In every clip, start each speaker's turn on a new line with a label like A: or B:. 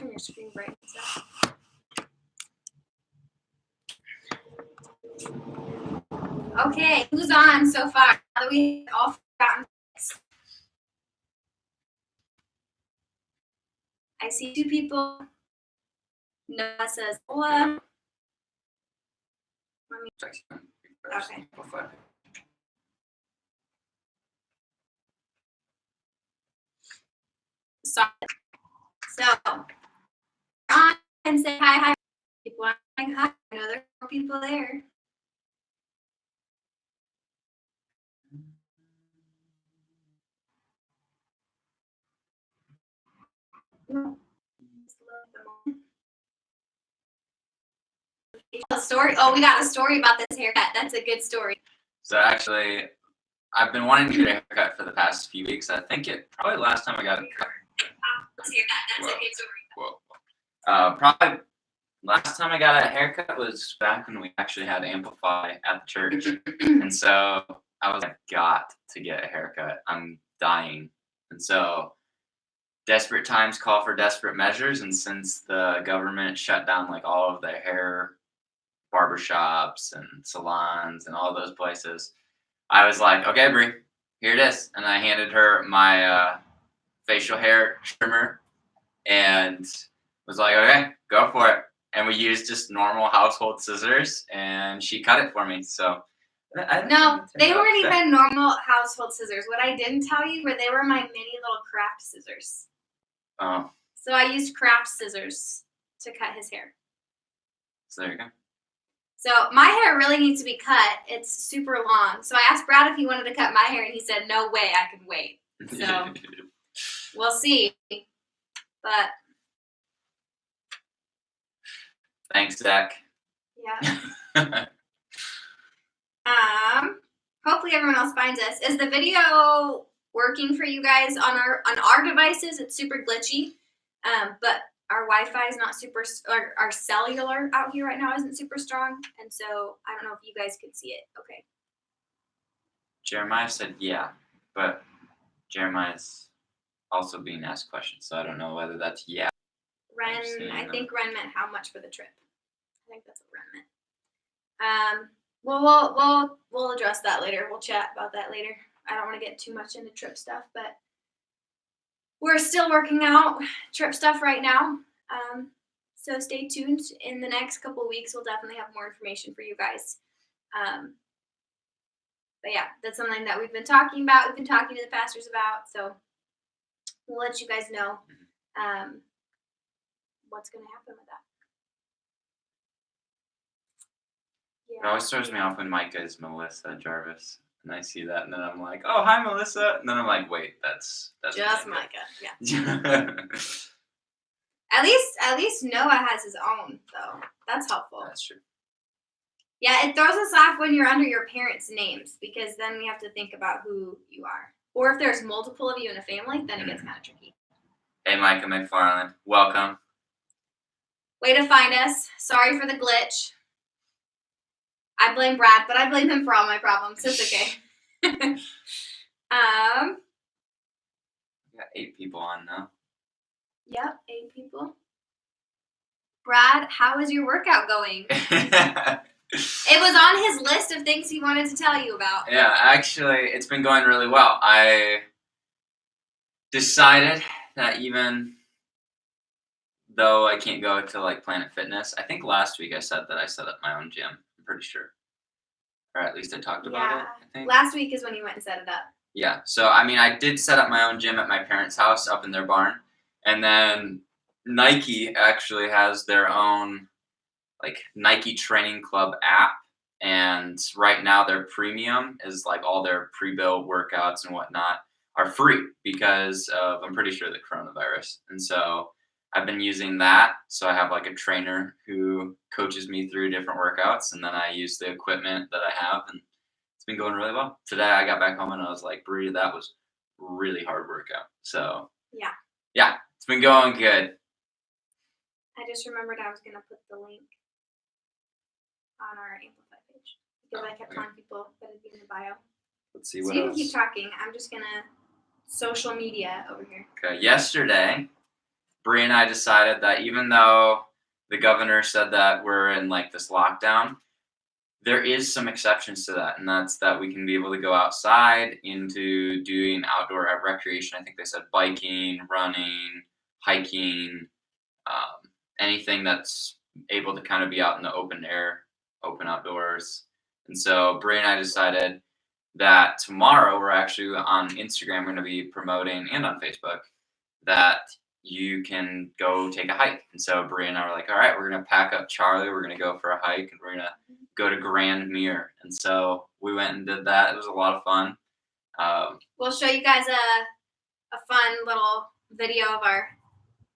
A: turn your screen brightness up. Okay, who's on so far? Now that we all forgotten this. I see 2 people. Noah says, Noah. Okay. So on and say hi. People are saying hi. I know there are more people there. A story. Oh, we got a story about this haircut. That's a good story.
B: So actually, I've been wanting to get a haircut for the past few weeks. I think probably last time I got a cut.
A: Let's hear that. That's a good story.
B: Whoa. Probably last time I got a haircut was back when we actually had Amplify at the church. And so I was like, got to get a haircut. I'm dying. And so desperate times call for desperate measures. And since the government shut down like all of the hair barbershops and salons and all those places, I was like, okay, Brie, here it is. And I handed her my facial hair trimmer and was like, okay, go for it. And we used just normal household scissors, and she cut it for me. So
A: no, they weren't even normal household scissors. What I didn't tell you were they were my mini little craft scissors.
B: Oh.
A: So I used craft scissors to cut his hair.
B: So there you go.
A: So my hair really needs to be cut. It's super long. So I asked Brad if he wanted to cut my hair, and he said, no way, I can wait. So we'll see. But
B: thanks, Zach.
A: Yeah. Hopefully everyone else finds us. Is the video working for you guys on our devices? It's super glitchy, but our Wi-Fi is not super, or our cellular out here right now isn't super strong, and so I don't know if you guys can see it. Okay.
B: Jeremiah said yeah, but Jeremiah's also being asked questions, so I don't know whether that's yeah.
A: I think Ren meant how much for the trip. I think that's what Ren meant. Well, we'll address that later. We'll chat about that later. I don't want to get too much into trip stuff, but we're still working out trip stuff right now. So stay tuned. In the next couple of weeks, we'll definitely have more information for you guys. But yeah, that's something that we've been talking about. We've been talking to the pastors about. So we'll let you guys know what's going to happen with that.
B: It always throws me off when Micah is Melissa Jarvis, and I see that, and then I'm like, "Oh, hi, Melissa," and then I'm like, "Wait, that's
A: just Micah." Yeah. At least Noah has his own, though. That's helpful.
B: That's true.
A: Yeah, it throws us off when you're under your parents' names, because then we have to think about who you are, or if there's multiple of you in a family, then it gets kind of tricky.
B: Hey, Micah McFarland, welcome.
A: Way to find us. Sorry for the glitch. I blame Brad, but I blame him for all my problems. So it's okay.
B: We got 8 people on now.
A: Yep, 8 people. Brad, how is your workout going? It was on his list of things he wanted to tell you about.
B: Yeah, actually, it's been going really well. I decided that even though I can't go to like Planet Fitness, I think last week I said that I set up my own gym. I'm pretty sure. Or at least I talked about it, I think.
A: Last week is when you went and set it up.
B: Yeah, so I mean, I did set up my own gym at my parents' house up in their barn. And then Nike actually has their own like Nike Training Club app. And right now their premium is like all their pre-built workouts and whatnot are free because of, I'm pretty sure, the coronavirus. And so I've been using that. So I have like a trainer who coaches me through different workouts, and then I use the equipment that I have, and it's been going really well. Today I got back home and I was like, Brie, that was really hard workout. So yeah, it's been going good.
A: I just remembered I was going to put the link on our Amplify page because I kept telling people that it'd be in the bio.
B: Let's see what
A: else. So you
B: else.
A: can keep talking. I'm just going to social media over here.
B: Okay, yesterday Bree and I decided that even though the governor said that we're in like this lockdown, there is some exceptions to that, and that's that we can be able to go outside into doing outdoor recreation. I think they said biking, running, hiking, anything that's able to kind of be out in the open air, open outdoors. And so Brie and I decided that tomorrow we're actually on Instagram going to be promoting, and on Facebook, that you can go take a hike. And so Brie and I were like, all right, we're going to pack up Charlie. We're going to go for a hike, and we're going to go to Grand Mirror. And so we went and did that. It was a lot of fun.
A: We'll show you guys a fun little video of our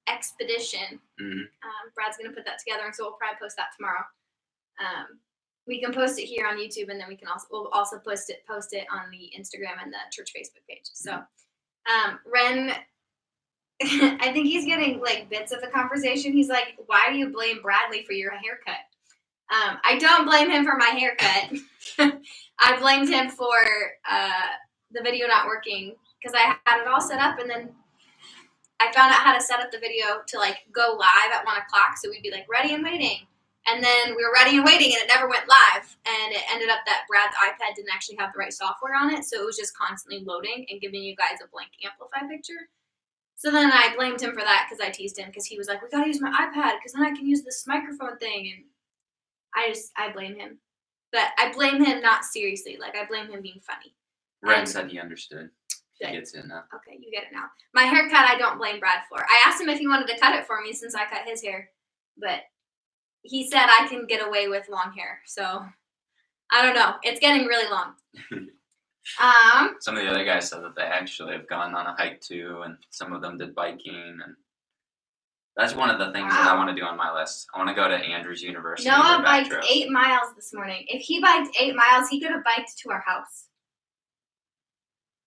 A: expedition. Brad's going to put that together, and so we'll probably post that tomorrow. We can post it here on YouTube, and then we'll also post it on the Instagram and the church Facebook page. So Ren, I think he's getting like bits of the conversation. He's like, why do you blame Bradley for your haircut? I don't blame him for my haircut. I blamed him for the video not working, because I had it all set up, and then I found out how to set up the video to like go live at 1 o'clock. So we'd be like ready and waiting. And then we were ready and waiting, and it never went live. And it ended up that Brad's iPad didn't actually have the right software on it. So it was just constantly loading and giving you guys a blank Amplify picture. So then I blamed him for that, because I teased him, because he was like, we got to use my iPad, because then I can use this microphone thing. And I blame him. But I blame him not seriously. Like, I blame him being funny.
B: Ren said he understood. He gets it now.
A: Okay, you get it now. My haircut, I don't blame Brad for. I asked him if he wanted to cut it for me, since I cut his hair. But he said I can get away with long hair. So, I don't know. It's getting really long.
B: Some of the other guys said that they actually have gone on a hike too, and some of them did biking, and that's one of the things that I want to do on my list. I want to go to Andrews University.
A: Noah biked 8 miles this morning. If he biked 8 miles, he could have biked to our house.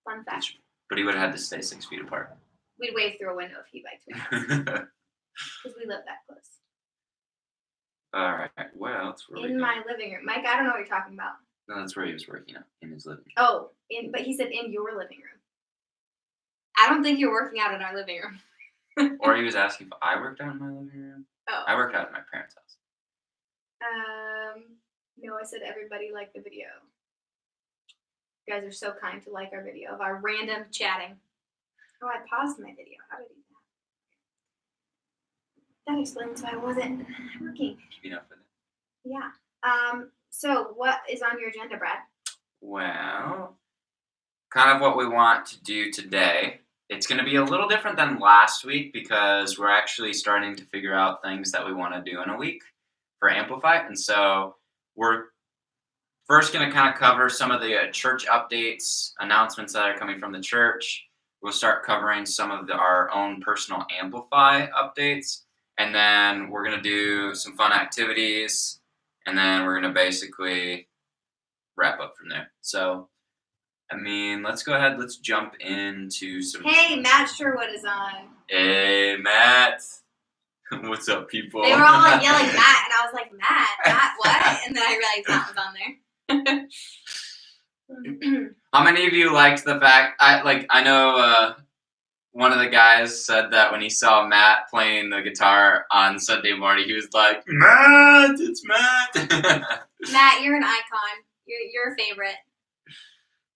A: Fun fact.
B: But he would have had to stay 6 feet apart.
A: We'd wave through a window if he biked to our house. Because we live that close.
B: All right. Where else were we
A: in my living room. Mike, I don't know what you're talking about.
B: No, that's where he was working out, in his living room.
A: Oh, but he said in your living room. I don't think you're working out in our living room.
B: Or he was asking if I worked out in my living room.
A: Oh.
B: I worked out at my parents' house.
A: No, I said everybody liked the video. You guys are so kind to like our video of our random chatting. Oh, I paused my video. How did I do that? That explains why I wasn't working.
B: Keeping up with it.
A: Yeah. So what is on your agenda, Brad?
B: Well, kind of what we want to do today. It's going to be a little different than last week, because we're actually starting to figure out things that we want to do in a week for Amplify. And so we're first going to kind of cover some of the church updates, announcements that are coming from the church. We'll start covering some of our own personal Amplify updates. And then we're going to do some fun activities. And then we're going to basically wrap up from there. So, I mean, let's go ahead. Let's jump into some...
A: Hey, Matt Sherwood is on.
B: Hey, Matt. What's up, people?
A: They were all like yelling Matt, and I was like, Matt, what? And then I realized Matt was on there.
B: How many of you liked the fact... I know one of the guys said that when he saw Matt playing the guitar on Sunday morning, he was like, Matt, it's Matt.
A: Matt, you're an icon. You're a favorite.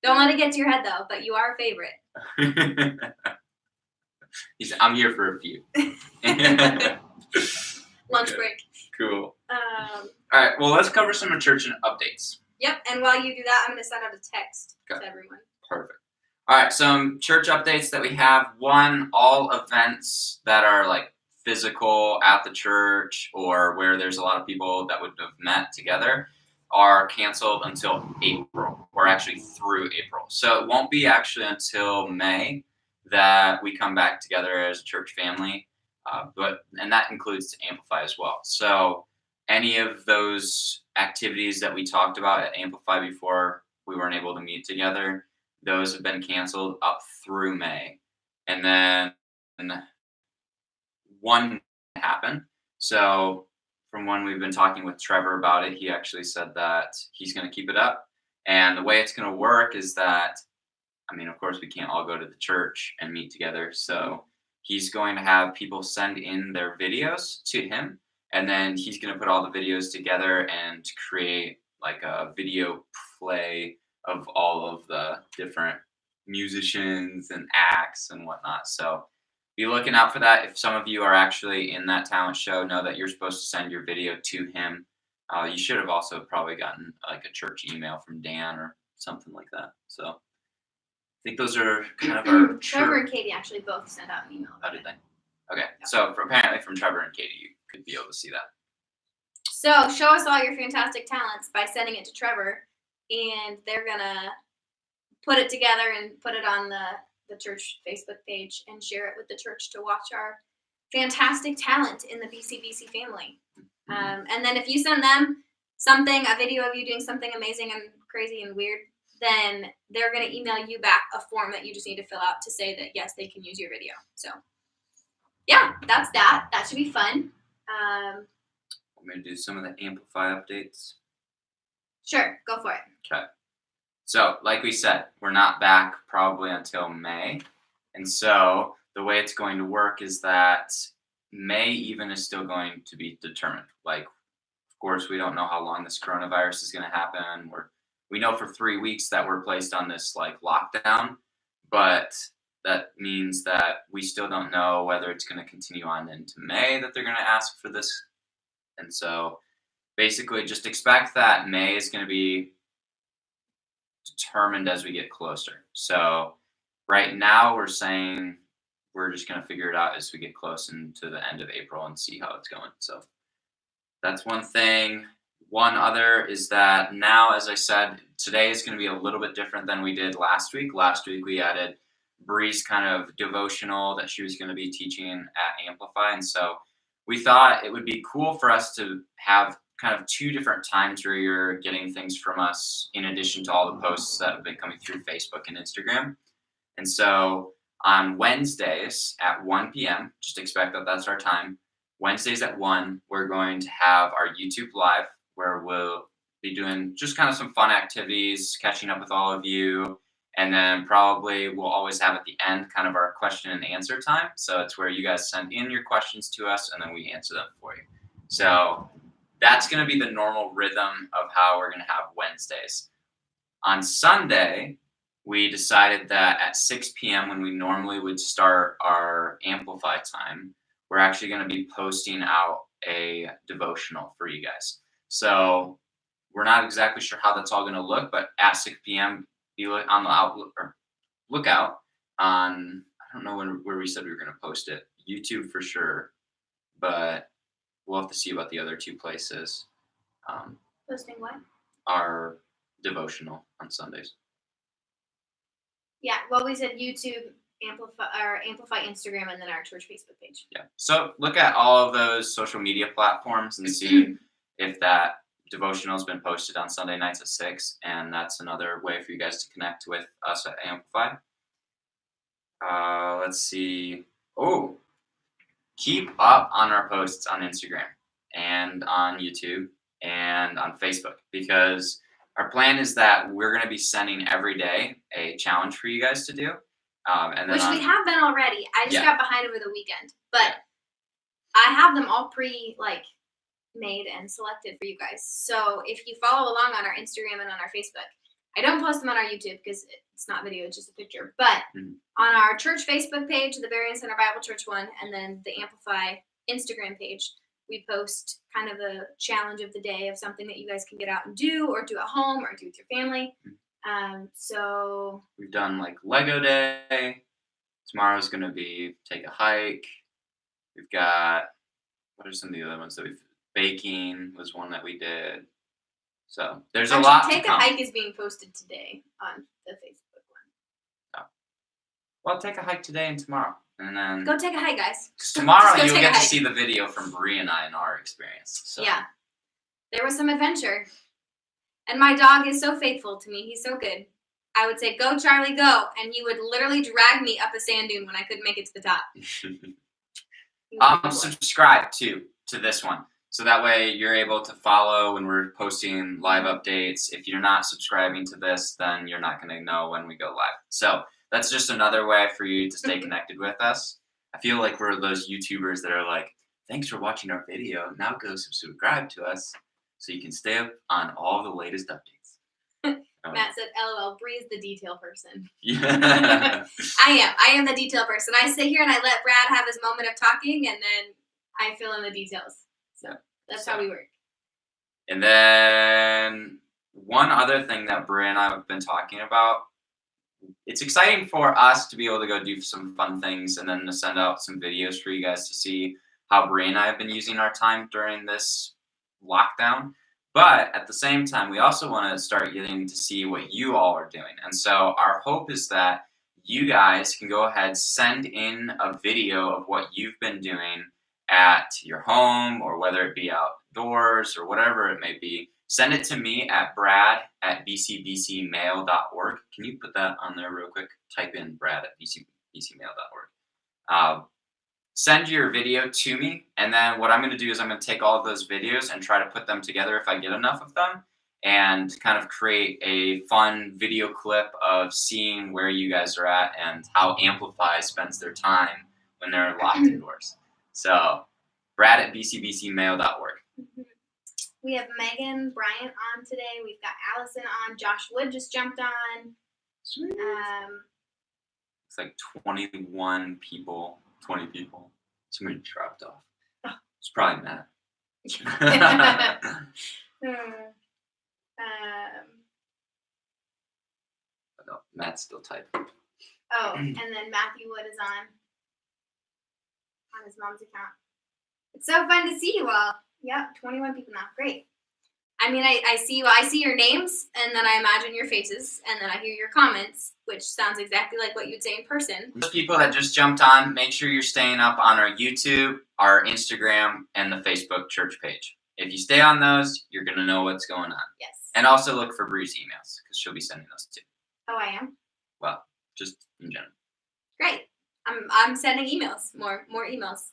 A: Don't let it get to your head, though, but you are a favorite.
B: I'm here for a few.
A: Lunch break.
B: Cool. All right, well, let's cover some church updates.
A: Yep, and while you do that, I'm going to send out a text to everyone.
B: Perfect. All right, some church updates that we have. One, all events that are like physical at the church or where there's a lot of people that would have met together are canceled until April, or actually through April. So it won't be actually until May that we come back together as a church family, and that includes Amplify as well. So any of those activities that we talked about at Amplify before we weren't able to meet together, those have been canceled up through May. And then one happened. So from when we've been talking with Trevor about it, he actually said that he's going to keep it up. And the way it's going to work is that, I mean, of course, we can't all go to the church and meet together. So he's going to have people send in their videos to him, and then he's going to put all the videos together and create like a video play of all of the different musicians and acts and whatnot. So be looking out for that. If some of you are actually in that talent show, know that you're supposed to send your video to him. You should have also probably gotten like a church email from Dan or something like that. So I think those are kind of our
A: Trevor and Katie actually both sent out an email.
B: How did they? Okay, so apparently from Trevor and Katie, you could be able to see that.
A: So show us all your fantastic talents by sending it to Trevor, and they're gonna put it together and put it on the church Facebook page and share it with the church to watch our fantastic talent in the BC family. And then if you send them a video of you doing something amazing and crazy and weird, then they're going to email you back a form that you just need to fill out to say that, yes, they can use your video. So, yeah, that's that. That should be fun.
B: Want me to do some of the Amplify updates?
A: Sure, go for it.
B: Okay. So, like we said, we're not back probably until May. And so the way it's going to work is that May even is still going to be determined. Like, of course, we don't know how long this coronavirus is going to happen. We know for 3 weeks that we're placed on this like lockdown, but that means that we still don't know whether it's going to continue on into May that they're going to ask for this. And so basically just expect that May is going to be determined as we get closer. So right now we're saying we're just going to figure it out as we get close into the end of April and see how it's going. So that's one thing. One other is that now, as I said, today is going to be a little bit different than we did last week. Last week we added Bree's kind of devotional that she was going to be teaching at Amplify. And so we thought it would be cool for us to have kind of 2 different times where you're getting things from us in addition to all the posts that have been coming through Facebook and Instagram. And so on Wednesdays at 1 p.m., just expect that that's our time. Wednesdays at 1, we're going to have our YouTube Live where we'll be doing just kind of some fun activities, catching up with all of you. And then probably we'll always have at the end kind of our question and answer time. So it's where you guys send in your questions to us and then we answer them for you. So that's going to be the normal rhythm of how we're going to have Wednesdays. On Sunday, we decided that at 6 p.m. when we normally would start our Amplify time, we're actually going to be posting out a devotional for you guys. So we're not exactly sure how that's all going to look, but at 6 p.m., be on the lookout on, I don't know where we said we were going to post it. YouTube for sure, but we'll have to see about the other 2 places.
A: Posting what?
B: Our devotional on Sundays.
A: Yeah, well, we said YouTube, Amplify Instagram, and then our church Facebook page.
B: Yeah. So look at all of those social media platforms and see if that devotional has been posted on Sunday nights at 6, and that's another way for you guys to connect with us at Amplify. Let's see. Oh, keep up on our posts on Instagram and on YouTube and on Facebook, because our plan is that we're going to be sending every day a challenge for you guys to do. And then
A: Which we have been already. I just got behind over the weekend, but I have them all made and selected for you guys. So if you follow along on our Instagram and on our Facebook, I don't post them on our YouTube because it's not video, it's just a picture. But on our church Facebook page, the Berrien Center Bible Church one, and then the Amplify Instagram page, we post kind of a challenge of the day of something that you guys can get out and do, or do at home, or do with your family. So
B: we've done like Lego Day. Tomorrow's going to be take a hike. We've got, what are some of the other ones that baking was one that we did. So there's a lot
A: Take
B: to come.
A: a hike is being posted today on the Facebook one.
B: Oh. Well, take a hike today and tomorrow. And then
A: go take a hike, guys.
B: Because tomorrow you'll get to see the video from Bree and I and our experience. So.
A: Yeah. There was some adventure. And my dog is so faithful to me. He's so good. I would say, go, Charlie, go. And he would literally drag me up a sand dune when I couldn't make it to the top.
B: Subscribe to this one. So that way you're able to follow when we're posting live updates. If you're not subscribing to this, then you're not going to know when we go live. So that's just another way for you to stay connected with us. I feel like we're those YouTubers that are like, thanks for watching our video. Now go subscribe to us so you can stay up on all the latest updates.
A: Matt said, LOL, Bree's the detail person.
B: Yeah.
A: I am the detail person. I sit here and I let Brad have his moment of talking, and then I fill in the details. So that's how we work.
B: And then one other thing that Bri and I have been talking about, it's exciting for us to be able to go do some fun things and then to send out some videos for you guys to see how Bri and I have been using our time during this lockdown. But at the same time, we also want to start getting to see what you all are doing. And so our hope is that you guys can go ahead, send in a video of what you've been doing at your home, or whether it be outdoors or whatever it may be. Send it to me at brad@bcmail.org. Can you put that on there real quick? Type in brad@bcmail.org. Send your video to me, and then what I'm going to do is I'm going to take all of those videos and try to put them together if I get enough of them, and kind of create a fun video clip of seeing where you guys are at and how Amplify spends their time when they're locked indoors. So, brad@bcmail.org.
A: We have Megan Bryant on today. We've got Allison on. Josh Wood just jumped on.
B: Sweet. It's like 21 people, 20 people. Somebody dropped off. It's probably Matt. No, Matt's still typing.
A: And then Matthew Wood is on his mom's account. It's so fun to see you all. Yep, 21 people now. Great. I mean, I see you. I see your names, and then I imagine your faces, and then I hear your comments, which sounds exactly like what you'd say in person.
B: Those people that just jumped on, make sure you're staying up on our YouTube, our Instagram, and the Facebook church page. If you stay on those, you're going to know what's going on.
A: Yes.
B: And also look for Bree's emails, because she'll be sending those too.
A: Oh, I am?
B: Well, just in general.
A: Great. I'm sending emails. More emails.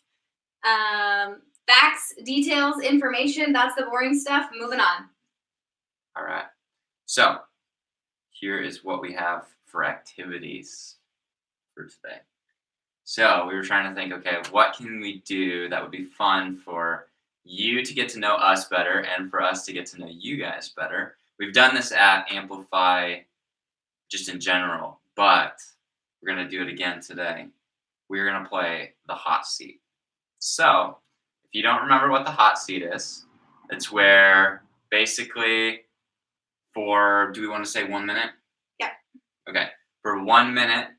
A: Facts, details, information, that's the boring stuff. Moving on.
B: All right. So, here is what we have for activities for today. So, we were trying to think, okay, what can we do that would be fun for you to get to know us better and for us to get to know you guys better? We've done this at Amplify just in general, but we're going to do it again today. We're going to play the hot seat. So, if you don't remember what the hot seat is, it's where basically do we want to say 1 minute?
A: Yeah.
B: Okay. For 1 minute,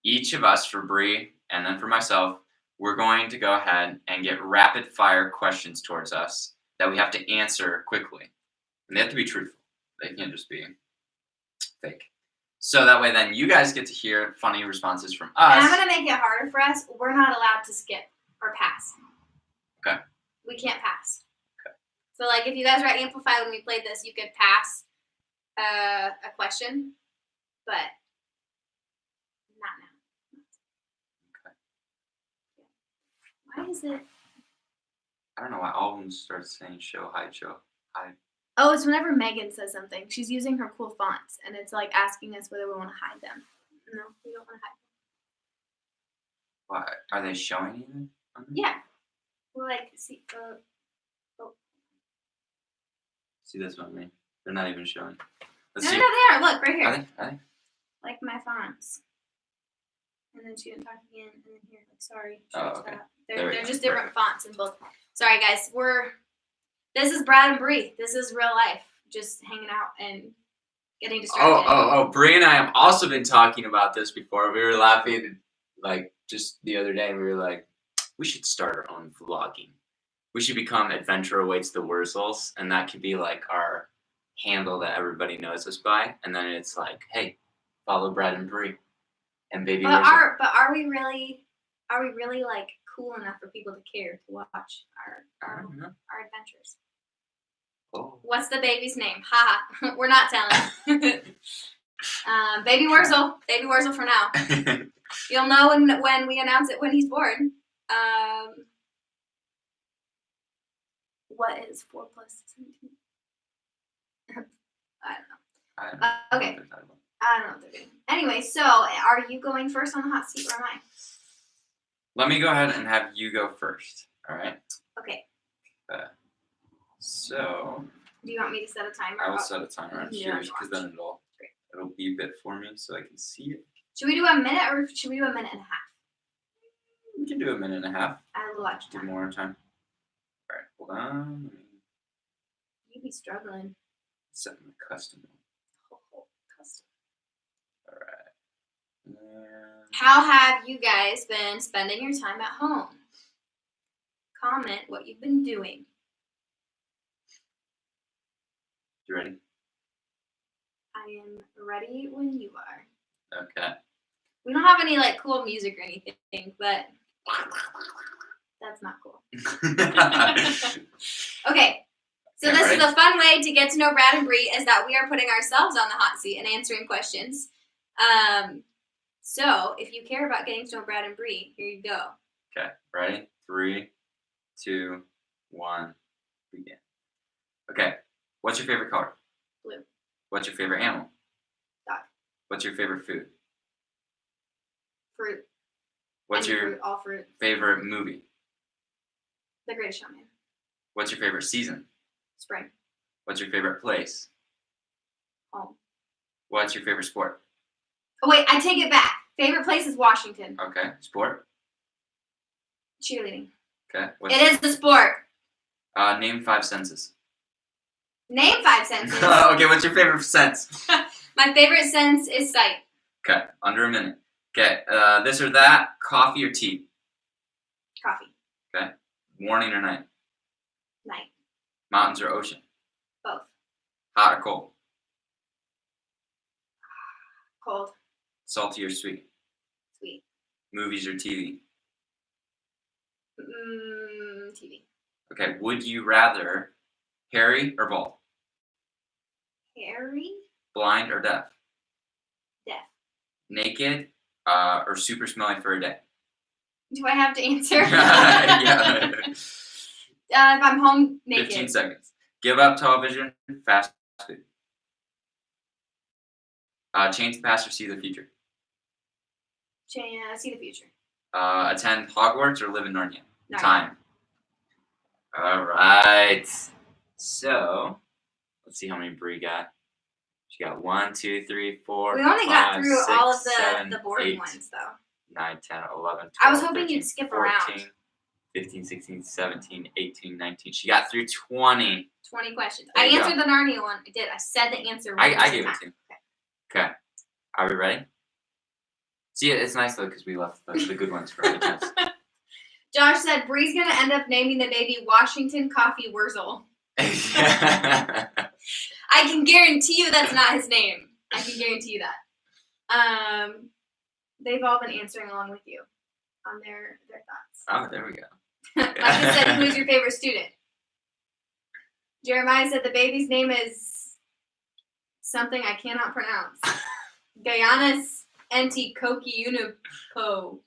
B: each of us, for Bree and then for myself, we're going to go ahead and get rapid fire questions towards us that we have to answer quickly. And they have to be truthful. They can't just be fake. So that way then you guys get to hear funny responses from us.
A: And I'm going to make it harder for us. We're not allowed to skip or pass.
B: Okay.
A: We can't pass.
B: Okay.
A: So, like, if you guys were at Amplify when we played this, you could pass a question, but not now.
B: Okay.
A: Why is it?
B: I don't know why all of them start saying show, hide, show, hide.
A: Oh, it's whenever Megan says something. She's using her cool fonts, and it's like asking us whether we want to hide them. No, we don't want to hide them.
B: Why? Are they showing you?
A: Yeah. Well, like, see,
B: See this one, man. They're not even showing.
A: No, they are. Look, right here.
B: Are they?
A: Like my fonts. And then she didn't talk again, and then here, like, sorry.
B: Okay.
A: They're just different fonts in both. Sorry, guys. This is Brad and Bree. This is real life. Just hanging out and getting distracted.
B: Oh, Bree and I have also been talking about this before. We were laughing, like, just the other day. We were like, we should start our own vlogging. We should become Adventure Awaits the Wurzels, and that could be like our handle that everybody knows us by. And then it's like, hey, follow Brad and Bree and Baby Wurzel.
A: Are we really like cool enough for people to care to watch our adventures?
B: Oh.
A: What's the baby's name? Haha, we're not telling. Baby Wurzel. Baby Wurzel for now. You'll know when we announce it when he's born. What is 4 plus 17? I don't know. Okay. I don't know what they're doing. Anyway, so are you going first on the hot seat or am I?
B: Let me go ahead and have you go first. All right.
A: Okay.
B: So
A: Do you want me to set a timer?
B: I will set a timer on
A: Yeah,
B: here because then it'll beep it for me so I can see it.
A: Should we do a minute or should we do a minute and a half?
B: We can do a minute and a half.
A: Add a little extra
B: Do
A: time.
B: more time. All right, hold on. Let me
A: You be struggling.
B: set my custom.
A: Custom.
B: All right. And
A: How have you guys been spending your time at home? Comment what you've been doing.
B: you ready?
A: I am ready when you are.
B: Okay.
A: We don't have any like cool music or anything, but that's not cool. Okay. So
B: Okay,
A: this
B: ready?
A: is a fun way to get to know Brad and Bree is that we are putting ourselves on the hot seat and answering questions. So if you care about getting to know Brad and Bree, here you go.
B: Okay. Ready? 3, 2, 1. Begin. Okay. What's your favorite color?
A: Blue.
B: What's your favorite animal?
A: Dog.
B: What's your favorite food?
A: Fruit.
B: What's
A: Any
B: your
A: fruit, all fruit.
B: favorite movie?
A: The Greatest Showman.
B: What's your favorite season?
A: Spring.
B: What's your favorite place?
A: Home.
B: What's your favorite sport?
A: Oh wait, I take it back. Favorite place is Washington.
B: Okay. Sport?
A: Cheerleading.
B: Okay.
A: It is the sport.
B: Name 5 senses.
A: Name 5 senses.
B: Okay, what's your favorite sense?
A: My favorite sense is sight.
B: Okay, under a minute. Okay, this or that, coffee or tea?
A: Coffee.
B: Okay. Morning or night?
A: Night.
B: Mountains or ocean?
A: Both.
B: Hot or cold?
A: Cold.
B: Salty or sweet?
A: Sweet.
B: Movies or TV?
A: TV.
B: Okay, would you rather hairy or bald?
A: Hairy?
B: Blind or deaf?
A: Deaf.
B: Naked or super smelly for a day?
A: Do I have to answer?
B: Yeah.
A: If I'm home naked.
B: 15 seconds. Give up television, fast food. Change the past or see the future?
A: See the future.
B: Attend Hogwarts or live in Narnia?
A: Narnia.
B: Time. All right. So, let's see how many Bree got. She got 1, 2, 3, 4.
A: We only got
B: 5,
A: through
B: 6,
A: all of the
B: 7,
A: boring
B: 8,
A: ones, though.
B: 9, 10, 11, 12,
A: I was hoping
B: 13,
A: you'd skip
B: 14,
A: around.
B: 15, 16, 17, 18, 19. She got through 20.
A: 20 questions.
B: There
A: I
B: you
A: answered the Narnia one. I did. I said the answer.
B: I gave it
A: time.
B: to you. Okay. Are we ready? See, it's nice, though, because we left the good ones for any chance.
A: Josh said Bree's going to end up naming the baby Washington Coffee Wurzel. I can guarantee you that's not his name. I can guarantee you that. They've all been answering along with you on their thoughts.
B: Oh, there we go.
A: Micah said, who's your favorite student? Jeremiah said the baby's name is something I cannot pronounce. Gaianis Antikoki Unipo.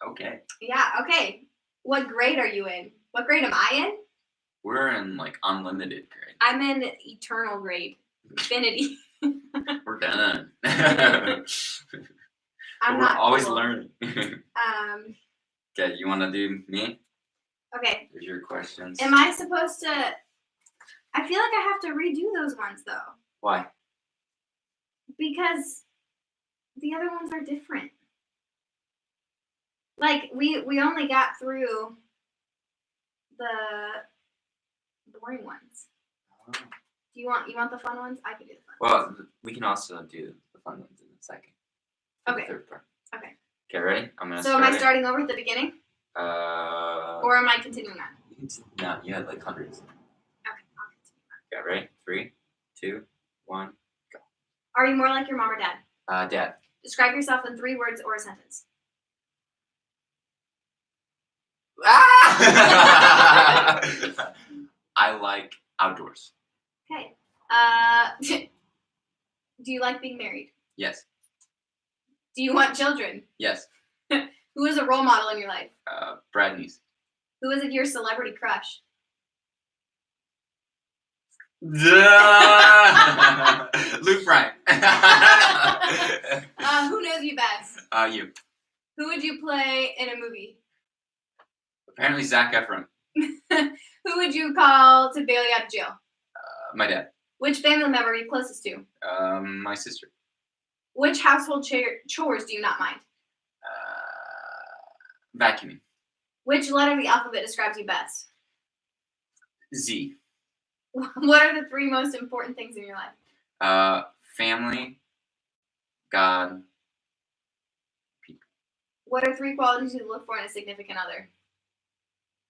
B: Okay.
A: Yeah, okay. What grade are you in? What grade am I in?
B: We're in, like, unlimited grade.
A: I'm in eternal grade. Infinity.
B: We're done.
A: I'm
B: We're
A: not
B: always
A: cool.
B: learning. Okay, you want to do me?
A: Okay.
B: Here's your questions.
A: Am I supposed to... I feel like I have to redo those ones, though.
B: Why?
A: Because the other ones are different. Like, we only got through the boring ones.
B: Oh.
A: Do you want the fun ones? I can do the fun ones.
B: Well, we can also do the fun ones in a second.
A: Okay.
B: The third part.
A: Okay.
B: Okay, ready? I'm gonna
A: So
B: start
A: am I
B: it.
A: starting over at the beginning? Or am I continuing on?
B: No, you had like hundreds.
A: Okay, I'll continue on.
B: Okay, ready? 3, 2, 1.
A: Are you more like your mom or dad?
B: Dad.
A: Describe yourself in 3 words or a sentence.
B: I like outdoors.
A: Okay. Do you like being married?
B: Yes.
A: Do you want children?
B: Yes.
A: Who is a role model in your life?
B: Brad Neese.
A: Who is your celebrity crush?
B: Luke Bryan.
A: Who knows you best?
B: You.
A: Who would you play in a movie?
B: Apparently Zac Efron.
A: Who would you call to bail you out of jail?
B: My dad.
A: Which family member are you closest to?
B: My sister.
A: Which household chores do you not mind?
B: Vacuuming.
A: Which letter of the alphabet describes you best?
B: Z.
A: What are the 3 most important things in your life?
B: Family, God, people.
A: What are 3 qualities you look for in a significant other?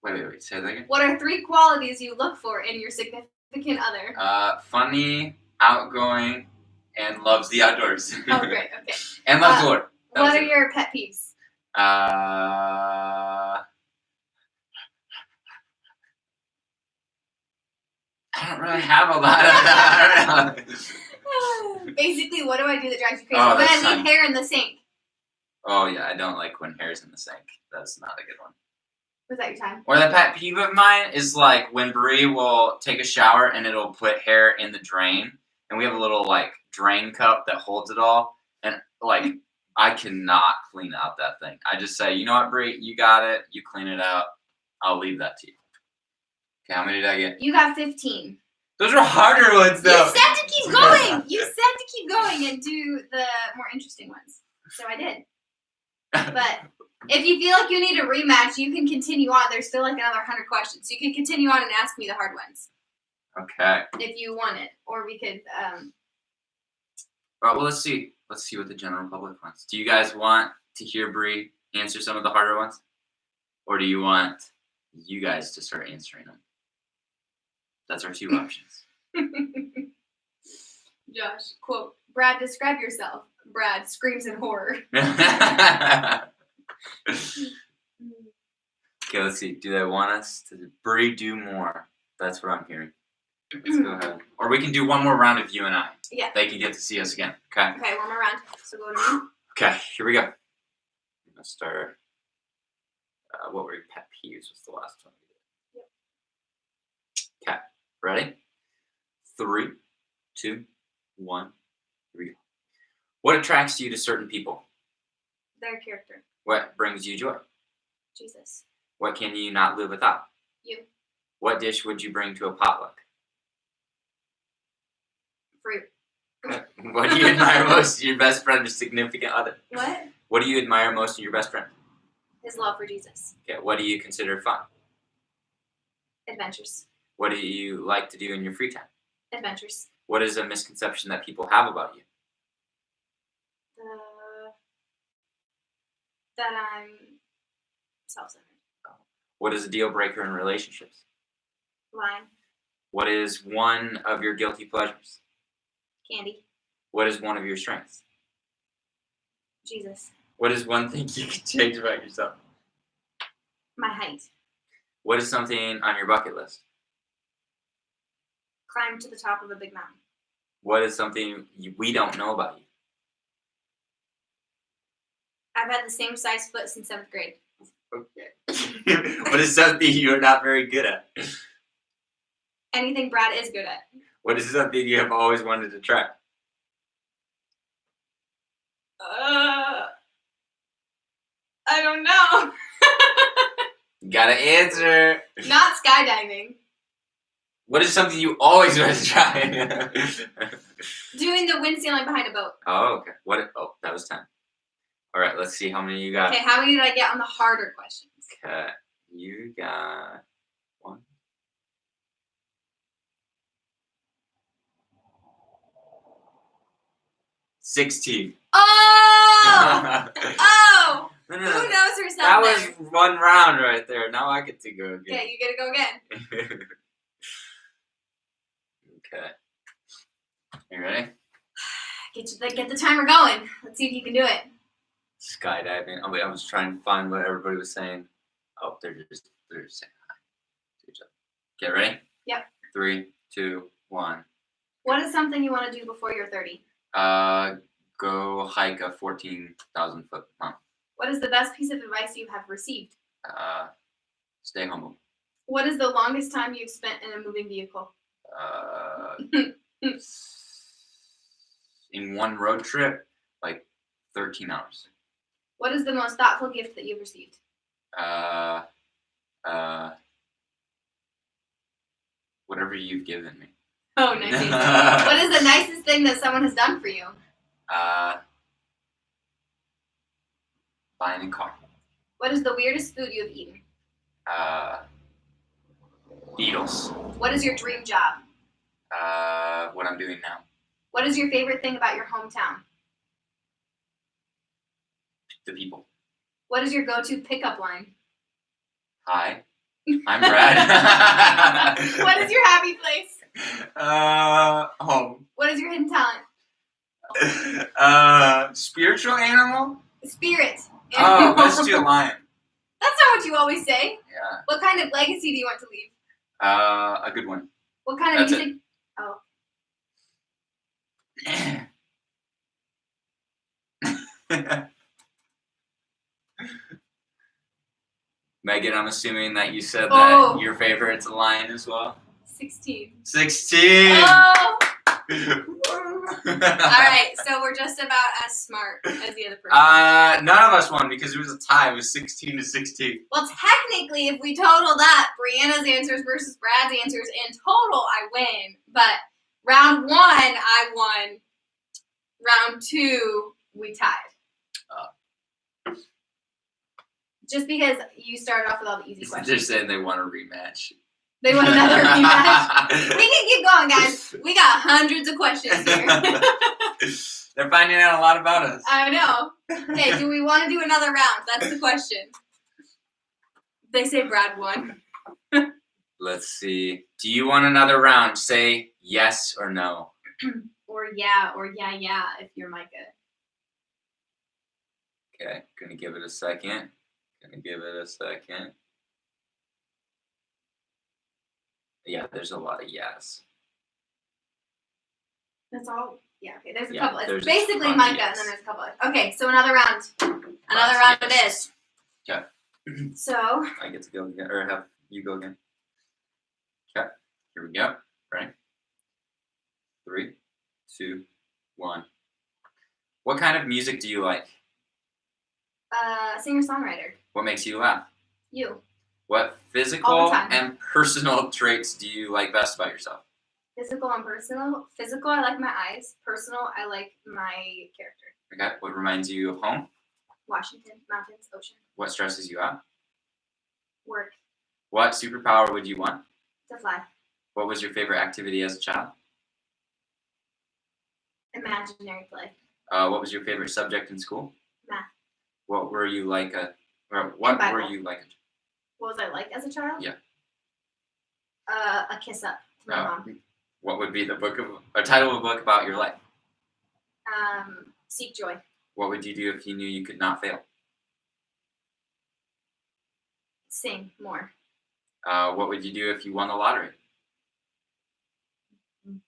B: Wait. Say that again.
A: What are 3 qualities you look for in your significant other?
B: Funny, outgoing, and loves the outdoors.
A: Oh, great. Okay.
B: And loves the Lord.
A: What are your pet peeves?
B: I don't really have a lot of that.
A: Basically, what do I do that drives you crazy?
B: Oh,
A: When
B: that's
A: I leave hair in the sink.
B: Oh yeah, I don't like when hair's in the sink. That's not a good one.
A: Was that your time?
B: Or the pet peeve of mine is like when Brie will take a shower and it'll put hair in the drain, and we have a little like drain cup that holds it all, and like I cannot clean out that thing. I just say, you know what, Brie, you got it. You clean it out. I'll leave that to you. Okay, how many did I get?
A: You got 15.
B: Those are harder ones, though.
A: You said to keep going. You said to keep going and do the more interesting ones. So I did. But if you feel like you need a rematch, you can continue on. There's still like another 100 questions. So you can continue on and ask me the hard ones.
B: Okay.
A: If you want it. Or we could...
B: All right, well, let's see. Let's see what the general public wants. Do you guys want to hear Brie answer some of the harder ones? Or do you want you guys to start answering them? That's our 2 options.
A: Josh, quote, Brad, describe yourself. Brad screams in horror.
B: Okay, let's see. Do they want us to Brie do more? That's what I'm hearing. Let's go ahead. Or we can do one more round of you and I.
A: Yeah.
B: They can get to see us again. Okay.
A: Okay, one more round. So go to me.
B: Okay, here we go. Let's start. What were your pet peeves? Was the last one we did? Okay, ready? 3, 2, 1. Here we go. What attracts you to certain people?
A: Their character.
B: What brings you joy?
A: Jesus.
B: What can you not live without?
A: You.
B: What dish would you bring to a potluck?
A: Fruit.
B: What do you admire most in your best friend or significant other?
A: What?
B: What do you admire most in your best friend?
A: His love for Jesus.
B: Okay, what do you consider fun?
A: Adventures.
B: What do you like to do in your free time?
A: Adventures.
B: What is a misconception that people have about you?
A: That I'm self-centered.
B: What is a deal breaker in relationships?
A: Lying.
B: What is one of your guilty pleasures?
A: Candy.
B: What is one of your strengths?
A: Jesus.
B: What is one thing you can change about yourself?
A: My height.
B: What is something on your bucket list?
A: Climb to the top of a big mountain.
B: What is something we don't know about you?
A: I've had the same size foot since 7th grade.
B: Okay. What is something you are not very good at?
A: Anything Brad is good at.
B: What is something you have always wanted to try?
A: I don't know.
B: You gotta answer.
A: Not skydiving.
B: What is something you always want to try?
A: Doing the wind sailing behind a boat.
B: Oh, okay. Oh, that was 10. All right, let's see how many you got.
A: Okay, how many did I get on the harder questions?
B: Okay, you got 1. $16.
A: Oh! Oh!
B: No.
A: Who knows herself
B: That
A: there?
B: was 1 round right there. Now I get to go again.
A: Okay, you gotta go again.
B: Okay. You ready?
A: Get the timer going. Let's see if you can do it.
B: Skydiving. Oh, wait, I was trying to find what everybody was saying. Oh, they're just saying hi to each other. Okay, ready?
A: Yep.
B: 3, 2, 1.
A: What is something you want to do before you're 30?
B: Go hike a 14,000 foot mountain.
A: What is the best piece of advice you have received?
B: Stay humble.
A: What is the longest time you've spent in a moving vehicle?
B: In one road trip, like 13 hours.
A: What is the most thoughtful gift that you've received?
B: Whatever you've given me.
A: Oh, nice. What is the nicest thing that someone has done for you?
B: Buying a car.
A: What is the weirdest food you have eaten?
B: Beatles.
A: What is your dream job?
B: What I'm doing now.
A: What is your favorite thing about your hometown?
B: The people.
A: What is your go-to pickup line?
B: Hi, I'm Brad.
A: What is your happy place?
B: Home.
A: What is your hidden talent?
B: Spiritual animal?
A: Spirit.
B: Oh, let's do a lion.
A: That's not what you always say.
B: Yeah.
A: What kind of legacy do you want to leave?
B: A good one.
A: What kind of
B: That's
A: music? Oh.
B: Megan, I'm assuming that you said
A: Oh.
B: that your favorite's a lion as well.
A: 16.
B: 16.
A: Oh.
B: All
A: All right, so we're just about as smart as the other person.
B: None of us won because it was a tie. It was 16-16.
A: Well, technically, if we total that, Brianna's answers versus Brad's answers, in total, I win. But round 1, I won. Round 2, we tied. Just because you started off with all the easy questions.
B: They're saying they want a rematch.
A: They want another rematch. We can keep going, guys. We got hundreds of questions here.
B: They're finding out a lot about us.
A: I know. Okay, do we want to do another round? That's the question. They say Brad won.
B: Let's see. Do you want another round? Say yes or no.
A: Or yeah, if you're Micah.
B: Okay, gonna give it a second. Yeah, there's a lot of yes.
A: That's all? Yeah, okay, there's a
B: Yeah,
A: couple.
B: there's
A: It's basically
B: a
A: Micah,
B: yes.
A: and then there's a couple. Okay, so another round. Another round it is.
B: Okay.
A: So.
B: I get to go again, or have you go again. Okay, here we go. Ready? 3, 2, 1. What kind of music do you like?
A: Singer-songwriter.
B: What makes you laugh?
A: You.
B: What
A: All
B: physical
A: the time.
B: and personal traits do you like best about yourself?
A: Physical and personal. Physical, I like my eyes. Personal, I like my character.
B: Okay. What reminds you of home?
A: Washington, mountains, ocean.
B: What stresses you out?
A: Work.
B: What superpower would you want?
A: To fly.
B: What was your favorite activity as a child?
A: Imaginary play.
B: What was your favorite subject in school?
A: Math.
B: What were you like
A: Bible.
B: What
A: What was I like as a child?
B: Yeah.
A: A kiss up to my mom.
B: What would be a title of a book about your life?
A: Seek joy.
B: What would you do if you knew you could not fail?
A: Sing more.
B: What would you do if you won the lottery?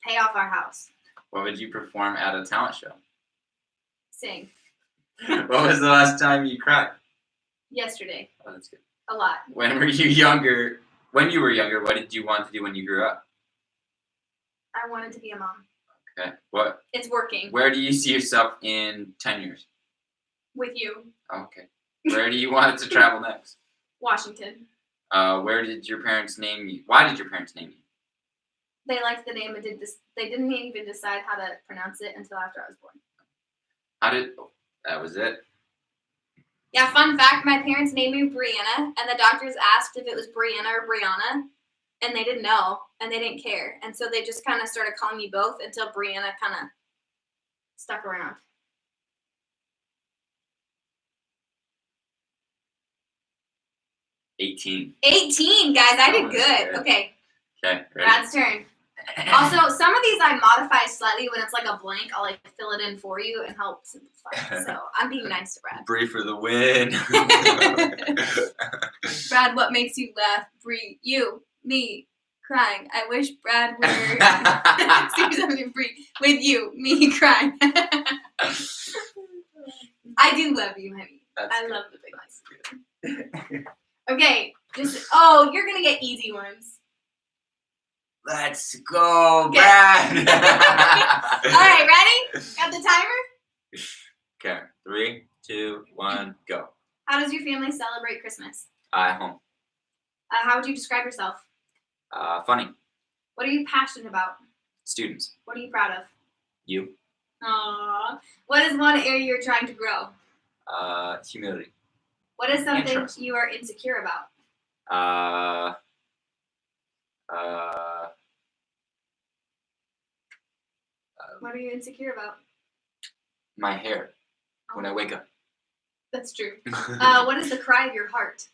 A: Pay off our house.
B: What would you perform at a talent show?
A: Sing.
B: What was the last time you cried?
A: Yesterday.
B: Oh, that's good.
A: A lot.
B: When you were younger, what did you want to do when you grew up?
A: I wanted to be a mom.
B: Okay.
A: It's working.
B: Where do you see yourself in 10 years?
A: With you.
B: Okay. Where do you want to travel next?
A: Washington.
B: Where did your parents name you? Why did your parents name you?
A: They liked the name and they didn't even decide how to pronounce it until after I was born.
B: That was it?
A: Yeah, fun fact, my parents named me Brianna, and the doctors asked if it was Brianna or Brianna, and they didn't know, and they didn't care. And so they just kind of started calling me both until Brianna kind of stuck around.
B: $18.
A: 18, guys, I did
B: was
A: good.
B: good.
A: Okay,
B: Okay, ready?
A: Brad's turn. Also, some of these I modify slightly when it's like a blank. I'll like fill it in for you and help simplify it. So I'm being nice to Brad.
B: Bree for the win.
A: Brad, what makes you laugh? Bree, you, me, crying. I wish Brad were. See something, Bree, with you, me, crying. I do love you, honey. I love the big ones. Okay, you're gonna get easy ones.
B: Let's go,
A: Okay.
B: Brad.
A: All right, ready? Got the timer?
B: Okay, 3, 2, 1, go.
A: How does your family celebrate Christmas?
B: At home.
A: How would you describe yourself?
B: Funny.
A: What are you passionate about?
B: Students.
A: What are you proud of?
B: You.
A: Aww. What is one area you're trying to grow?
B: Humility.
A: What is something
B: Interest.
A: you are insecure about? What are you insecure about?
B: My hair when I wake up.
A: That's true. What is the cry of your heart?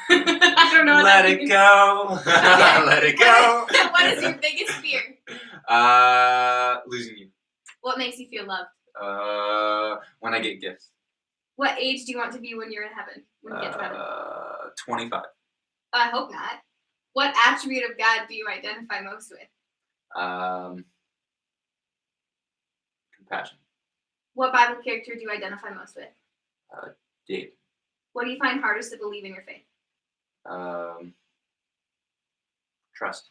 A: I don't know. What
B: Let
A: that
B: it
A: means.
B: go. Let it go.
A: What is your biggest fear?
B: Losing you.
A: What makes you feel loved?
B: When I get gifts.
A: What age do you want to be when you're in heaven? When you get to heaven?
B: 25.
A: I hope not. What attribute of God do you identify most with?
B: Compassion.
A: What Bible character do you identify most with?
B: David.
A: What do you find hardest to believe in your faith?
B: Trust.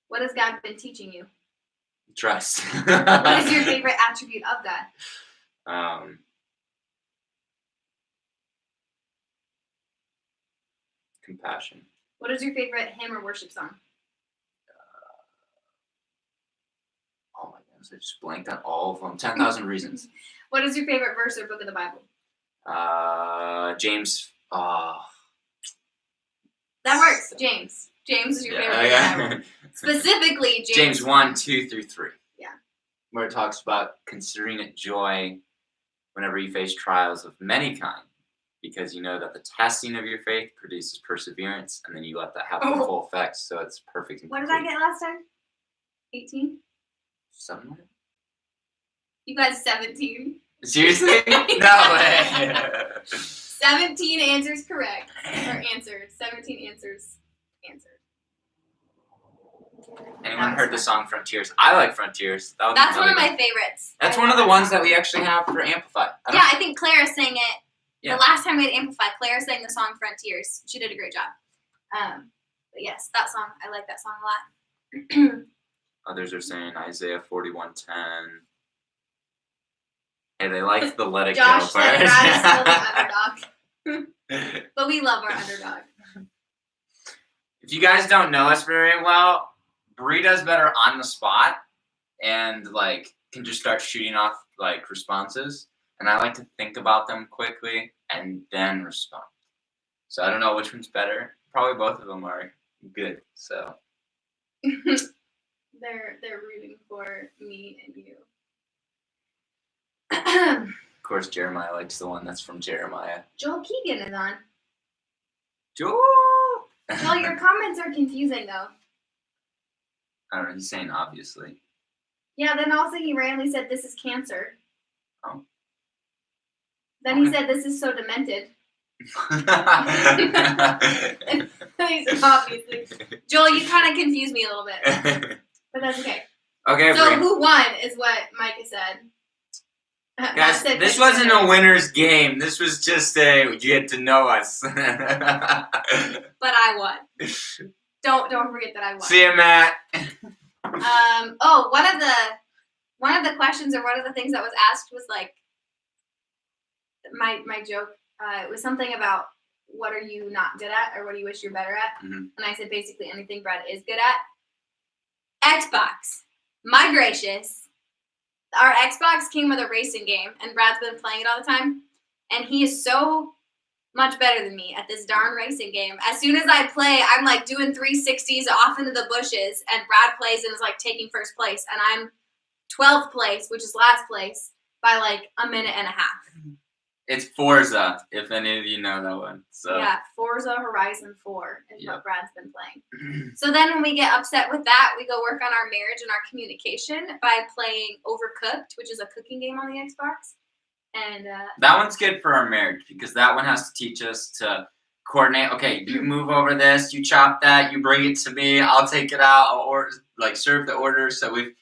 A: What has God been teaching you?
B: Trust.
A: What is your favorite attribute of God?
B: Compassion.
A: What is your favorite hymn or worship song?
B: Oh my goodness, I just blanked on all of them. 10,000 Reasons.
A: What is your favorite verse or book of the Bible?
B: James.
A: That works. James. James is your favorite book of the Bible. Specifically,
B: James 1, 2 through 3.
A: Yeah.
B: Where it talks about considering it joy whenever you face trials of many kind, because you know that the testing of your faith produces perseverance, and then you let that have the full effect, so it's perfect and
A: What did
B: complete.
A: I get last time? 18?
B: Somewhere?
A: You guys 17.
B: Seriously? No way.
A: 17 answers correct. Or answered. 17 answers answered.
B: Anyone heard the song Frontiers? I like Frontiers.
A: That's one of my favorites.
B: That's one of the ones that we actually have for Amplify.
A: I think Clara sang it.
B: Yeah.
A: The last time we had Amplify, Clara sang the song Frontiers. She did a great job. But yes, that song, I like that song a lot.
B: Others are saying Isaiah 41:10. Hey, they like the Let It
A: Josh
B: Go
A: said
B: part.
A: Brad is still the underdog. But we love our underdog.
B: If you guys don't know us very well, Bree does better on the spot and can just start shooting off responses. And I like to think about them quickly and then respond. So I don't know which one's better. Probably both of them are good. So
A: They're rooting for me and you.
B: of course Jeremiah likes the one that's from Jeremiah.
A: Joel Keegan is on.
B: Joel!
A: Well, your comments are confusing though.
B: I don't know, he's saying obviously.
A: Yeah, then also he randomly said this is cancer.
B: Oh.
A: Then he said this is so demented. These are obviously. Joel, you kind of confused me a little bit. But that's okay.
B: Okay,
A: so
B: Bree.
A: who won is what Micah said.
B: Guys, this wasn't a winner's game. This was just you get to know us.
A: But I won. Don't forget that I won.
B: See you, Matt.
A: One of the questions or one of the things that was asked was my joke. It was something about what are you not good at or what do you wish you're better at?
B: Mm-hmm.
A: And I said basically anything Brad is good at. Xbox. My gracious. Our Xbox came with a racing game, and Brad's been playing it all the time. And he is so much better than me at this darn racing game. As soon as I play, I'm doing 360s off into the bushes, and Brad plays and is taking first place, and I'm 12th place, which is last place, by a minute and a half.
B: It's Forza, if any of you know that one. So
A: yeah, Forza Horizon 4 is what Brad's been playing. So then when we get upset with that, we go work on our marriage and our communication by playing Overcooked, which is a cooking game on the Xbox. And
B: that one's good for our marriage because that one has to teach us to coordinate. Okay, you move over this, you chop that, you bring it to me, I'll take it out, I'll serve the order. So we've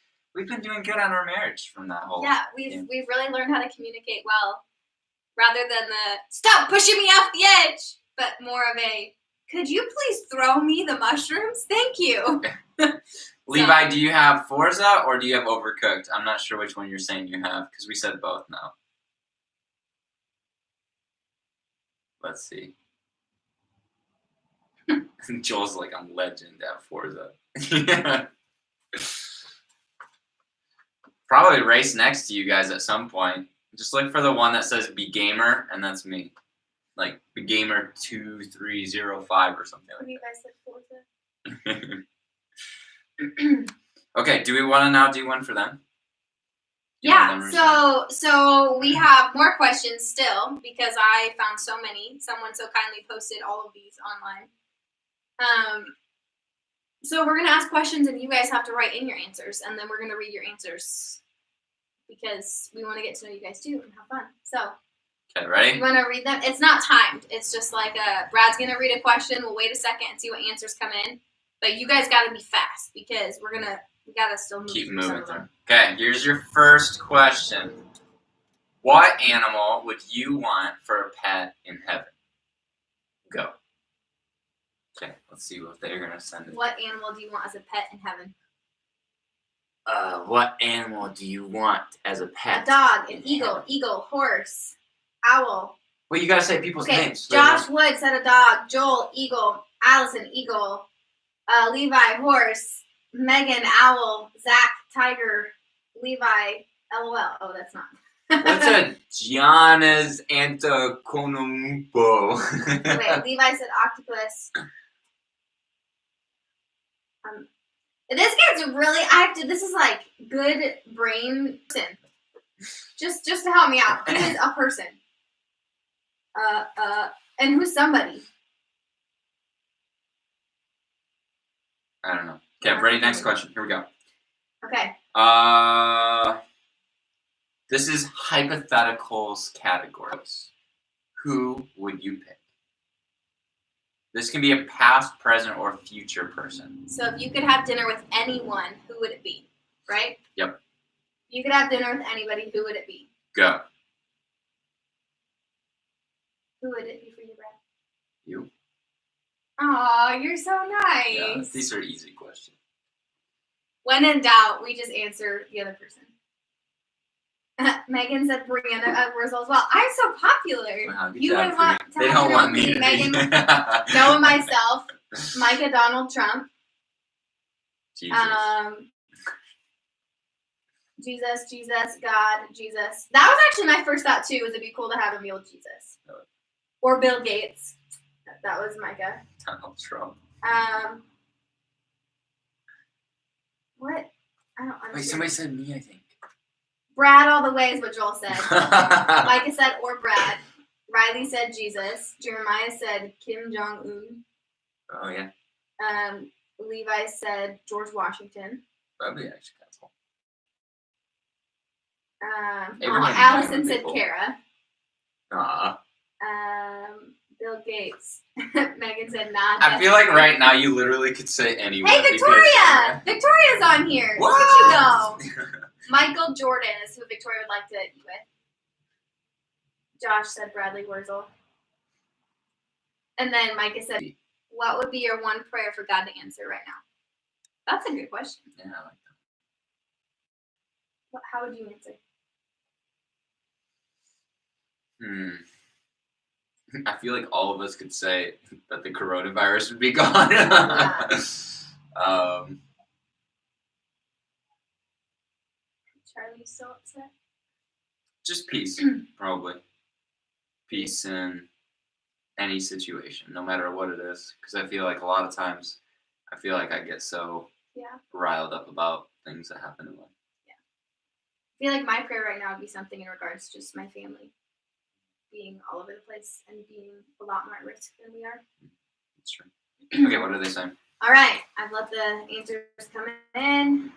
B: been doing good on our marriage from that whole.
A: Yeah, we've really learned how to communicate well. Rather than the, stop pushing me off the edge, but more of a, could you please throw me the mushrooms? Thank you.
B: Levi, do you have Forza or do you have Overcooked? I'm not sure which one you're saying you have because we said both now. Let's see. Joel's like, I'm legend at Forza. Probably race next to you guys at some point. Just look for the one that says Be Gamer, and that's me. Like Be Gamer 2305 or something
A: What
B: like
A: do you guys said Forza?
B: that. Okay, do we want to now do one for them? Do you want
A: Yeah,
B: them to respond?
A: so we have more questions still because I found so many. Someone so kindly posted all of these online. So we're gonna ask questions and you guys have to write in your answers, and then we're gonna read your answers because we want to get to know you guys too and have fun. So
B: Okay, ready?
A: you want to read them? It's not timed. It's just like Brad's gonna read a question. We'll wait a second and see what answers come in, but you guys got to be fast because we gotta still move
B: Keep
A: through some
B: moving
A: of
B: through.
A: them.
B: Okay, here's your first question. What animal would you want for a pet in heaven? Go. Okay, let's see what they're gonna send it.
A: What animal do you want as a pet in heaven?
B: What animal do you want as a pet?
A: A dog, an
B: in
A: eagle,
B: heaven?
A: horse, owl.
B: Well, you gotta say people's
A: Okay,
B: names.
A: Josh Wood said a dog. Joel, eagle. Allison, eagle. Levi, horse. Megan, owl. Zach, tiger. Levi, LOL. Oh, that's not.
B: What's a Gianna's Antaconomupo?
A: Wait, Levi said octopus. This gets really. This is like good brain. Just to help me out. Who is a person? And who's somebody?
B: I don't know. Okay, ready? Next question. Here we go.
A: Okay.
B: This is hypotheticals categories. Who would you pick? This can be a past, present, or future person.
A: So if you could have dinner with anyone, who would it be? Right?
B: Yep.
A: If you could have dinner with anybody, who would it be?
B: Go.
A: Who would it be for you, Brad?
B: You.
A: Aw, you're so nice.
B: Yeah, these are easy questions.
A: When in doubt, we just answer the other person. Megan said Brianna Edwards as well. I'm so popular.
B: Wow, good
A: You
B: job,
A: would want
B: Freddie.
A: to
B: They
A: have
B: don't
A: dinner
B: want
A: with
B: me to
A: Megan,
B: be.
A: Noah, myself, Micah, Donald Trump.
B: Jesus.
A: Jesus, God, Jesus. That was actually my first thought too. Was it'd be cool to have a meal with Jesus, or Bill Gates. That was Micah.
B: Donald Trump.
A: What? I don't understand.
B: Wait, somebody said me, I think.
A: Brad all the way is what Joel said. Micah said or Brad. Riley said Jesus. Jeremiah said Kim Jong-un.
B: Oh, yeah.
A: Levi said George Washington.
B: That'd be actually kind of cool.
A: Allison
B: Everyone
A: said
B: would be
A: Kara.
B: Aw.
A: Bill Gates. Megan said nah.
B: I feel like right now you literally could say anyone.
A: Hey, Victoria! Victoria's on here.
B: What?
A: Look at you go. Michael Jordan is who Victoria would like to eat with. Josh said Bradley Wurzel. And then Micah said, what would be your one prayer for God to answer right now? That's a good question.
B: Yeah, I like
A: How would you answer?
B: that. I feel like all of us could say that the coronavirus would be gone.
A: Yeah. Charlie's so upset.
B: Just peace, probably. Peace in any situation, no matter what it is. Because I feel like a lot of times, I feel like I get so riled up about things that happen in life.
A: Yeah. I feel like my prayer right now would be something in regards to just my family being all over the place and being a lot more at risk than we are.
B: That's true. Okay, what are they saying?
A: All right, I've let the answers come in.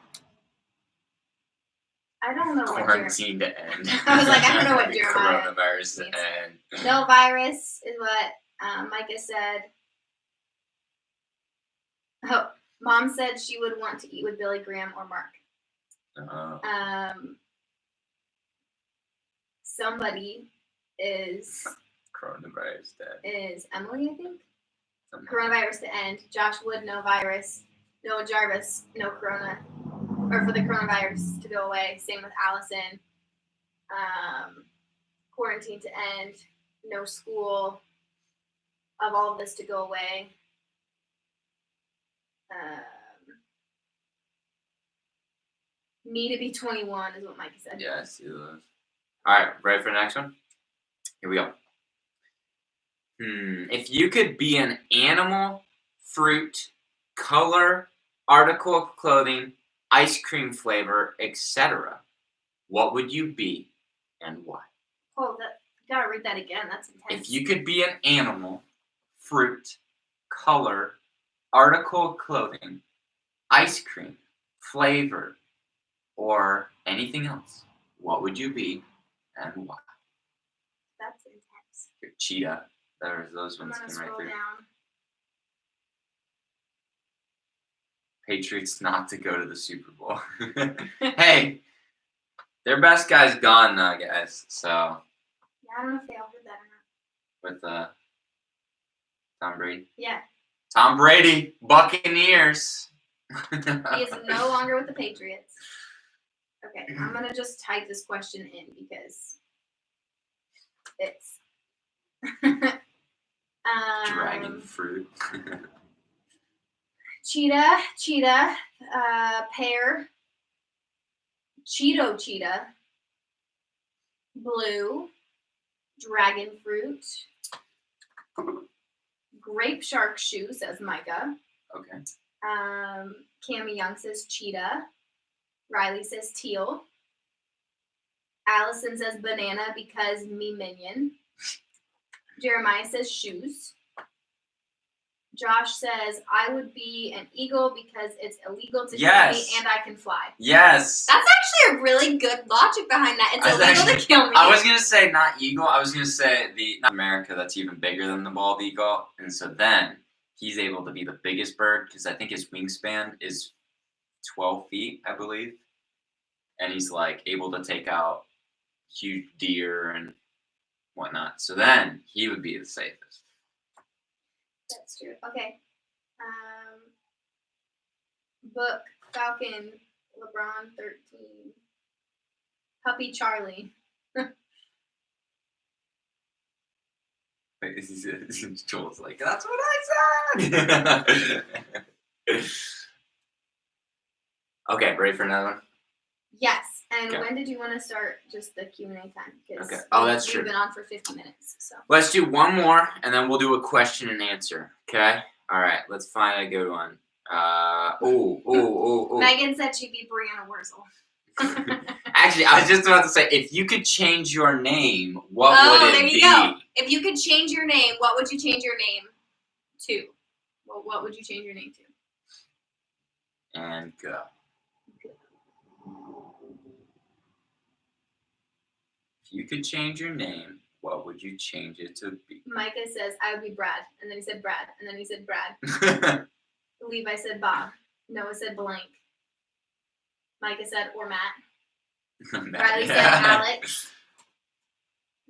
A: I don't know what
B: Quarantine to end.
A: I was like, I don't know what Jeremiah
B: Coronavirus
A: means.
B: to end.
A: No virus is what Micah said. Oh, Mom said she would want to eat with Billy Graham or Mark. Somebody is
B: coronavirus dead.
A: Is Emily, I think. Coronavirus to end. Josh Wood, no virus. Noah Jarvis, no corona. Or for the coronavirus to go away. Same with Allison. Quarantine to end. No school. of all of this to go away. Me to be 21 is what Mikey said.
B: Yeah, I see those. All right, ready for the next one? Here we go. If you could be an animal, fruit, color, article of clothing, ice cream flavor, etc., what would you be and why?
A: Oh, you gotta read that again. That's intense.
B: If you could be an animal, fruit, color, article of clothing, ice cream, flavor, or anything else, what would you be and why?
A: That's intense.
B: Your cheetah. There's those
A: I'm
B: ones
A: gonna
B: came right
A: scroll
B: through.
A: down.
B: Patriots not to go to the Super Bowl. Hey, their best guy's gone now, guys. So
A: Yeah, I don't know if they all heard that or not.
B: with Tom Brady.
A: Yeah.
B: Tom Brady, Buccaneers.
A: He is no longer with the Patriots. Okay, I'm gonna just type this question in because it's
B: Dragon fruit.
A: cheetah, pear, cheetah, blue, dragon fruit, grape shark shoe, says Micah.
B: Okay.
A: Cammy Young says cheetah. Riley says teal. Allison says banana because me minion. Jeremiah says shoes. Josh says I would be an eagle because it's illegal to kill me and I can fly.
B: Yes.
A: That's actually a really good logic behind that. It's illegal to kill me.
B: I was gonna say not eagle. I was gonna say not America. That's even bigger than the bald eagle. And so then he's able to be the biggest bird because I think his wingspan is 12 feet, I believe, and he's like able to take out huge deer and whatnot. So then he would be the safest.
A: That's true. Okay. Book, Falcon, LeBron 13. Puppy Charlie.
B: Joel's like, that's what I said. Okay, ready for another one?
A: Yes. And
B: Okay.
A: when did you want to start just the Q&A time?
B: Okay. Oh, that's true.
A: We've been on for 50 minutes. So
B: Let's do one more, and then we'll do a question and answer. Okay. All right. Let's find a good one.
A: Megan said she'd be Brianna Wurzel.
B: Actually, I was just about to say, if you could change your name, what would it be?
A: There you go. If you could change your name, what would you change your name to? Well, what would you change your name to?
B: And go. If you could change your name, what would you change it to be?
A: Micah says, I would be Brad. And then he said Brad. And then he said Brad. Levi said Bob. Noah said blank. Micah said, or Matt. Riley said Alex.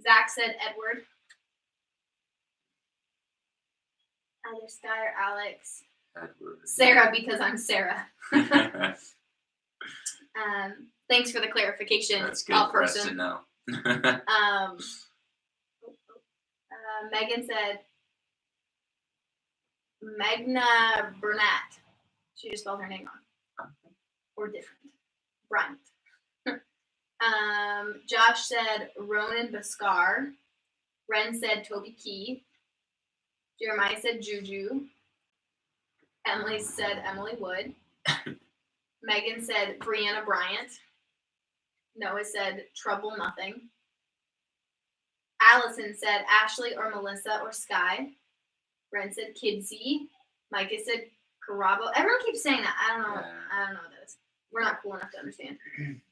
A: Zach said Edward. Either Sky or Alex.
B: Edward.
A: Sarah, because I'm Sarah. Thanks for the clarification.
B: That's good for us to know.
A: Megan said Magna Burnett. She just spelled her name wrong. Or different. Bryant. Josh said Ronan Bascar. Ren said Toby Key. Jeremiah said Juju. Emily said Emily Wood. Megan said Brianna Bryant. Noah said Trouble Nothing. Allison said Ashley or Melissa or Sky. Ren said Kidsy. Micah said Carabo. Everyone keeps saying that. I don't know.
B: Yeah.
A: I don't know what that is. We're not cool enough to understand.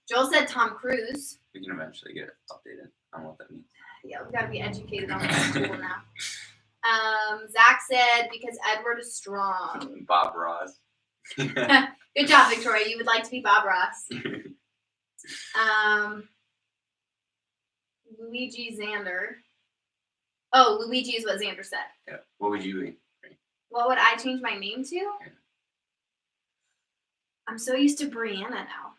A: Joel said Tom Cruise.
B: We can eventually get updated on what that means.
A: Yeah, we gotta be educated on what's cool now. Zach said because Edward is strong.
B: Bob Ross.
A: Good job, Victoria. You would like to be Bob Ross. Luigi Xander. Oh, Luigi is what Xander said.
B: Yeah. What would you be?
A: What would I change my name to?
B: Yeah.
A: I'm so used to Brianna now.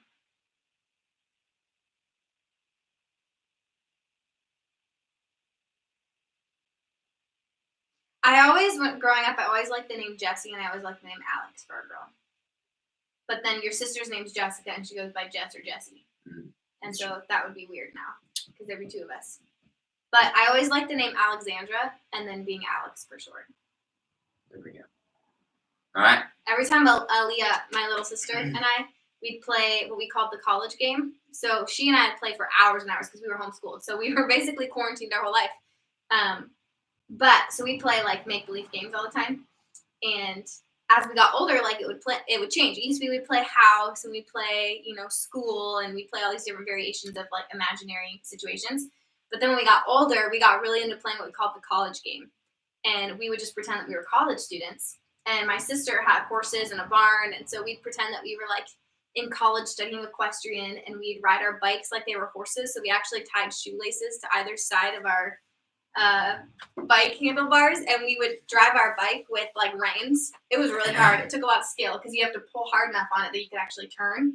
A: Growing up, I always liked the name Jessie, and I always liked the name Alex for a girl. But then your sister's name's Jessica, and she goes by Jess or Jessie.
B: Mm.
A: And so that would be weird now, because there'd be two of us. But I always liked the name Alexandra, and then being Alex for short.
B: There we go. All right.
A: Every time Aaliyah, my little sister, and we'd play what we called the college game. So she and I would play for hours and hours because we were homeschooled. So we were basically quarantined our whole life. So we'd play like make-believe games all the time. And as we got older, like it would change. It used to be we'd play house and we'd play, school, and we'd play all these different variations of like imaginary situations. But then when we got older, we got really into playing what we called the college game. And we would just pretend that we were college students. And my sister had horses and a barn, and so we'd pretend that we were like in college studying equestrian, and we'd ride our bikes like they were horses. So we actually tied shoelaces to either side of our bike handlebars, and we would drive our bike with like reins. It was really hard. It took a lot of skill because you have to pull hard enough on it that you could actually turn.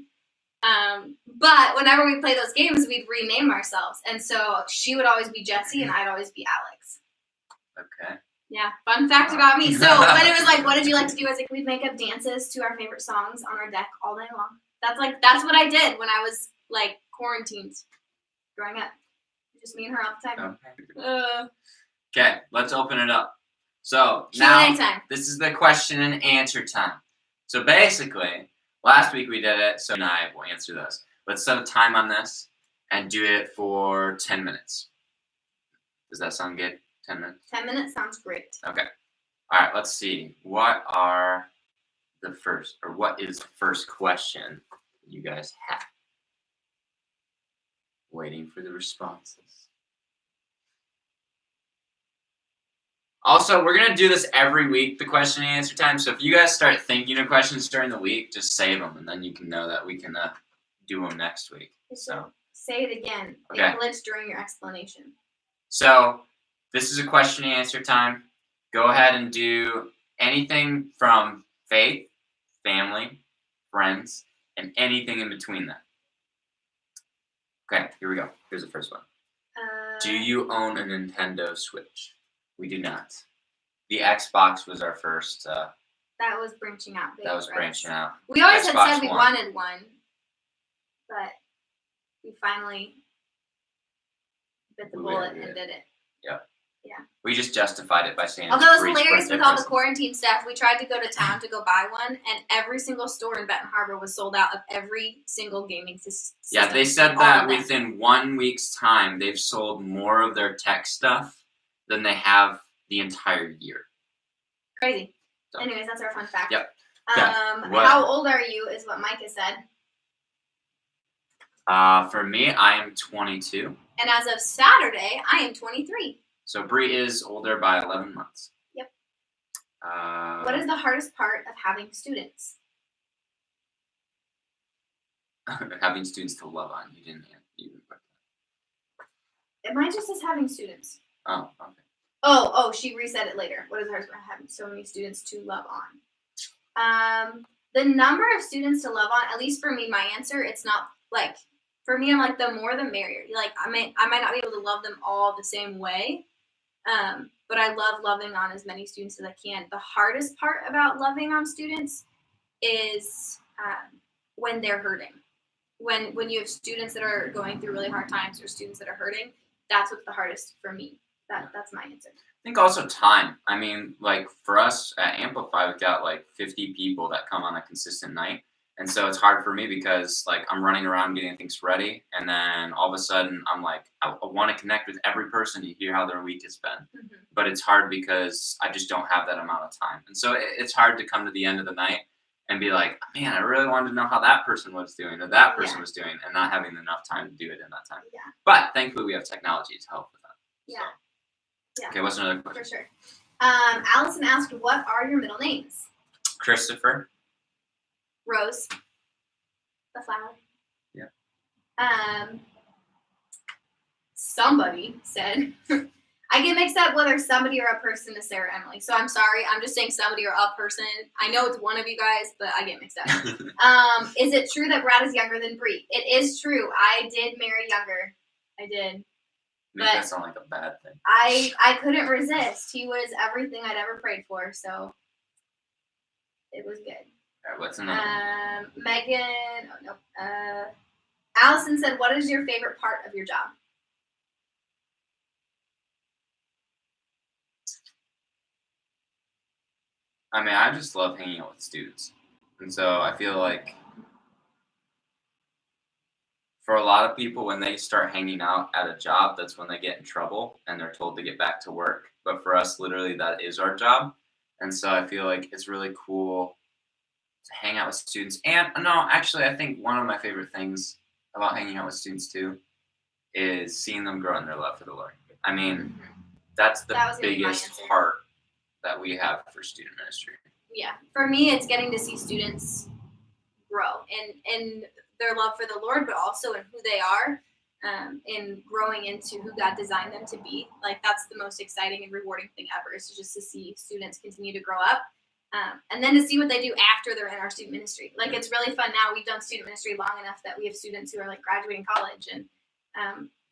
A: But whenever we play those games, we'd rename ourselves, and so she would always be Jessie, and I'd always be Alex.
B: Okay.
A: Yeah, fun fact about me. So when it was like, what did you like to do? I was like, we'd make up dances to our favorite songs on our deck all day long. That's what I did when I was like quarantined growing up. Just me and her all the time.
B: Okay, let's open it up. So
A: Q&A time.
B: This is the question and answer time. So basically, last week we did it, so and I will answer this. Let's set a time on this and do it for 10 minutes. Does that sound good? 10 minutes?
A: 10 minutes sounds great.
B: Okay. All right, let's see. What is the first question you guys have? Waiting for the responses. Also, we're going to do this every week, the question and answer time. So if you guys start thinking of questions during the week, just save them, and then you can know that we can do them next week. So
A: say it again.
B: Okay.
A: Glitch during your explanation.
B: So this is a question and answer time. Go ahead and do anything from faith, family, friends, and anything in between that. Okay, here we go. Here's the first one. Do you own a Nintendo Switch? We do not. The Xbox was our first.
A: That was branching out.
B: That was branching out.
A: We always
B: Xbox
A: had said we
B: One.
A: wanted one, but we finally bit the bullet and did it.
B: Yep.
A: Yeah.
B: We just justified it by saying.
A: Although it's hilarious with all the quarantine stuff, we tried to go to town to go buy one, and every single store in Benton Harbor was sold out of every single gaming system.
B: Yeah, they said that within 1 week's time, they've sold more of their tech stuff than they have the entire year.
A: Crazy.
B: So.
A: Anyways, that's our fun fact.
B: Yep.
A: How old are you is what Mike has said.
B: For me, I am 22.
A: And as of Saturday, I am 23.
B: So Bree is older by 11 months.
A: Yep. What is the hardest part of having students?
B: Having students to love on. You didn't even put that.
A: Mine just says having students.
B: Oh, okay.
A: Oh, she reset it later. What is the hardest part of having so many students to love on? The number of students to love on, at least for me, my answer, it's not like, for me, I'm like, the more the merrier. Like, I might not be able to love them all the same way, but I love loving on as many students as I can. The hardest part about loving on students is when they're hurting. When you have students that are going through really hard times or students that are hurting, that's what's the hardest for me. That's my answer.
B: I think also time. I mean, like for us at Amplify, we've got like 50 people that come on a consistent night. And so it's hard for me because like I'm running around getting things ready. And then all of a sudden I'm like, I want to connect with every person to hear how their week has been. Mm-hmm. But it's hard because I just don't have that amount of time. And so it's hard to come to the end of the night and be like, man, I really wanted to know how that person was doing or that person was doing, and not having enough time to do it in that time. Yeah. But thankfully we have technology to help with that.
A: Yeah.
B: So.
A: Yeah.
B: Okay, what's another question?
A: For sure. Allison asked, what are your middle names?
B: Christopher.
A: Rose. The flower.
B: Yeah.
A: Somebody said, I get mixed up whether somebody or a person is Sarah Emily. So I'm sorry. I'm just saying somebody or a person. I know it's one of you guys, but I get mixed up. Is it true that Brad is younger than Bree? It is true. I did marry younger. I did.
B: Make that sound like a bad thing.
A: I couldn't resist. He was everything I'd ever prayed for, so it was good.
B: All right, what's another one?
A: Megan, Allison said, "What is your favorite part of your job?"
B: I mean, I just love hanging out with students, and so I feel like for a lot of people, when they start hanging out at a job, that's when they get in trouble and they're told to get back to work. But for us, literally, that is our job. And so I feel like it's really cool to hang out with students. And no, actually, I think one of my favorite things about hanging out with students too is seeing them grow in their love for the Lord. I mean, that's the biggest heart that we have for student ministry.
A: Yeah, for me, it's getting to see students grow in their love for the Lord, but also in who they are, in growing into who God designed them to be. Like, that's the most exciting and rewarding thing ever, is just to see students continue to grow up, and then to see what they do after they're in our student ministry. Like, it's really fun now. We've done student ministry long enough that we have students who are like graduating college, and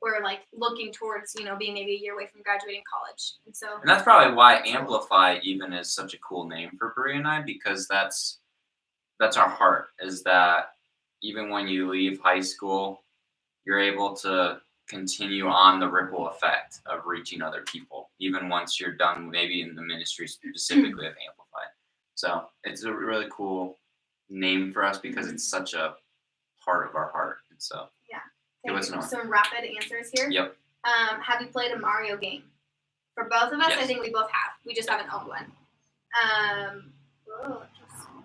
A: we're like looking towards, being maybe a year away from graduating college. And
B: that's probably why Amplify even is such a cool name for Brie and I, because that's our heart, is that even when you leave high school, you're able to continue on the ripple effect of reaching other people, even once you're done maybe in the ministry specifically of Amplify. So it's a really cool name for us because it's such a part of our heart. And so
A: okay, some rapid answers here.
B: Yep.
A: Have you played a Mario game? For both of us,
B: yes.
A: I think we both have. We just haven't owned one.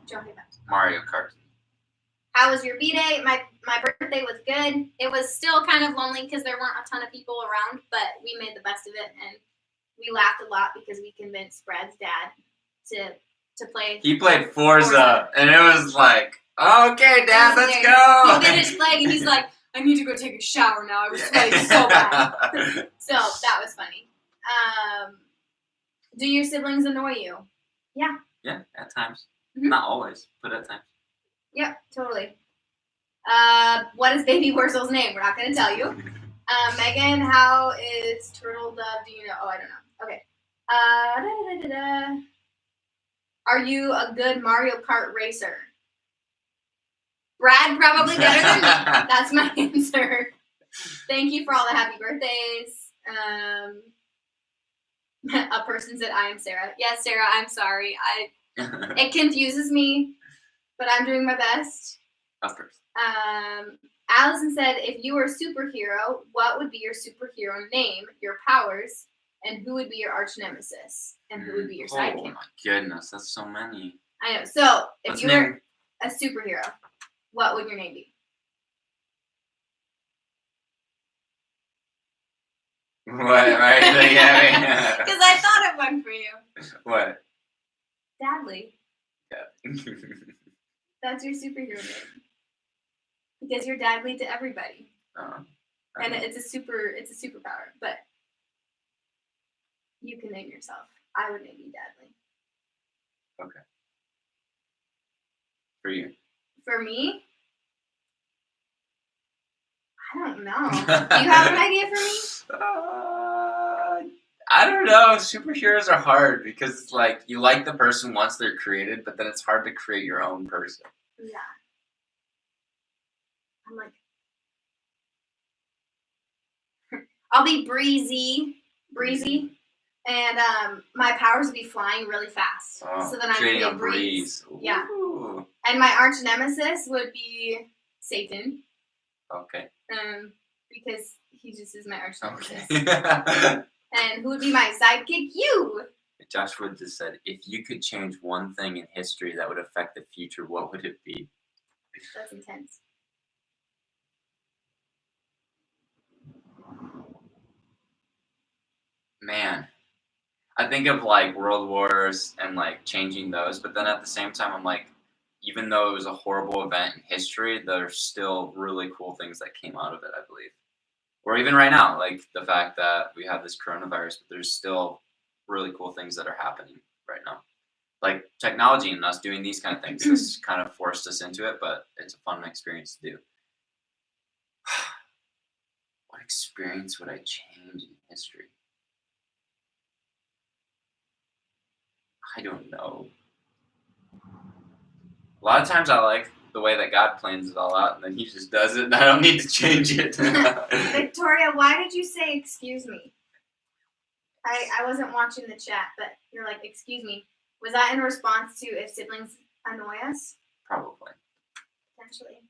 A: Jumping back.
B: Mario Kart.
A: How was your B-Day? My birthday was good. It was still kind of lonely because there weren't a ton of people around, but we made the best of it, and we laughed a lot because we convinced Brad's dad to play.
B: He played Forza, and it was like, okay, Dad, let's go.
A: He finished playing, and he's like, I need to go take a shower now. I was sweating so bad. So that was funny. Do your siblings annoy you? Yeah.
B: Yeah, at times.
A: Mm-hmm.
B: Not always, but at times.
A: Yep, totally. What is baby Wurzel's name? We're not going to tell you. Megan, how is Turtle Dove? Do you know? Oh, I don't know. Okay. Are you a good Mario Kart racer? Brad, probably better than me. That's my answer. Thank you for all the happy birthdays. A person said, I am Sarah. Yes, Sarah, I'm sorry. It confuses me, but I'm doing my best.
B: Of course.
A: Allison said, if you were a superhero, what would be your superhero name, your powers, and who would be your arch nemesis? And who would be your sidekick?
B: Oh my goodness, that's so many.
A: I know. So, if you were a superhero, what would your name be?
B: What? Right?
A: Because I thought of one for you.
B: What?
A: Dadly.
B: Yeah.
A: That's your superhero name. Because you're dadly to everybody. And it's a superpower, but you can name yourself. I would name you Dadly.
B: Okay. For you?
A: For me? I don't know. Do you have an idea for me?
B: I don't know. Superheroes are hard because it's like you like the person once they're created, but then it's hard to create your own person.
A: Yeah. I'm like, I'll be breezy, and my powers would be flying really fast.
B: Oh,
A: so then I
B: creating
A: create
B: a breeze.
A: Yeah.
B: Ooh.
A: And my arch nemesis would be Satan.
B: Okay.
A: Because he just is my arch nemesis.
B: Okay.
A: And who would be my sidekick? You.
B: Joshua just said, if you could change one thing in history that would affect the future, what would it be?
A: That's intense.
B: Man, I think of like world wars and like changing those, but then at the same time, I'm like, even though it was a horrible event in history, there's still really cool things that came out of it, I believe. Or even right now, like the fact that we have this coronavirus, but there's still really cool things that are happening right now. Like technology and us doing these kind of things has kind of forced us into it, but it's a fun experience to do. What experience would I change in history? I don't know. A lot of times I like the way that God plans it all out, and then He just does it, and I don't need to change it.
A: Victoria, why did you say excuse me? I wasn't watching the chat, but you're like, excuse me. Was that in response to if siblings annoy us?
B: Probably.
A: Potentially.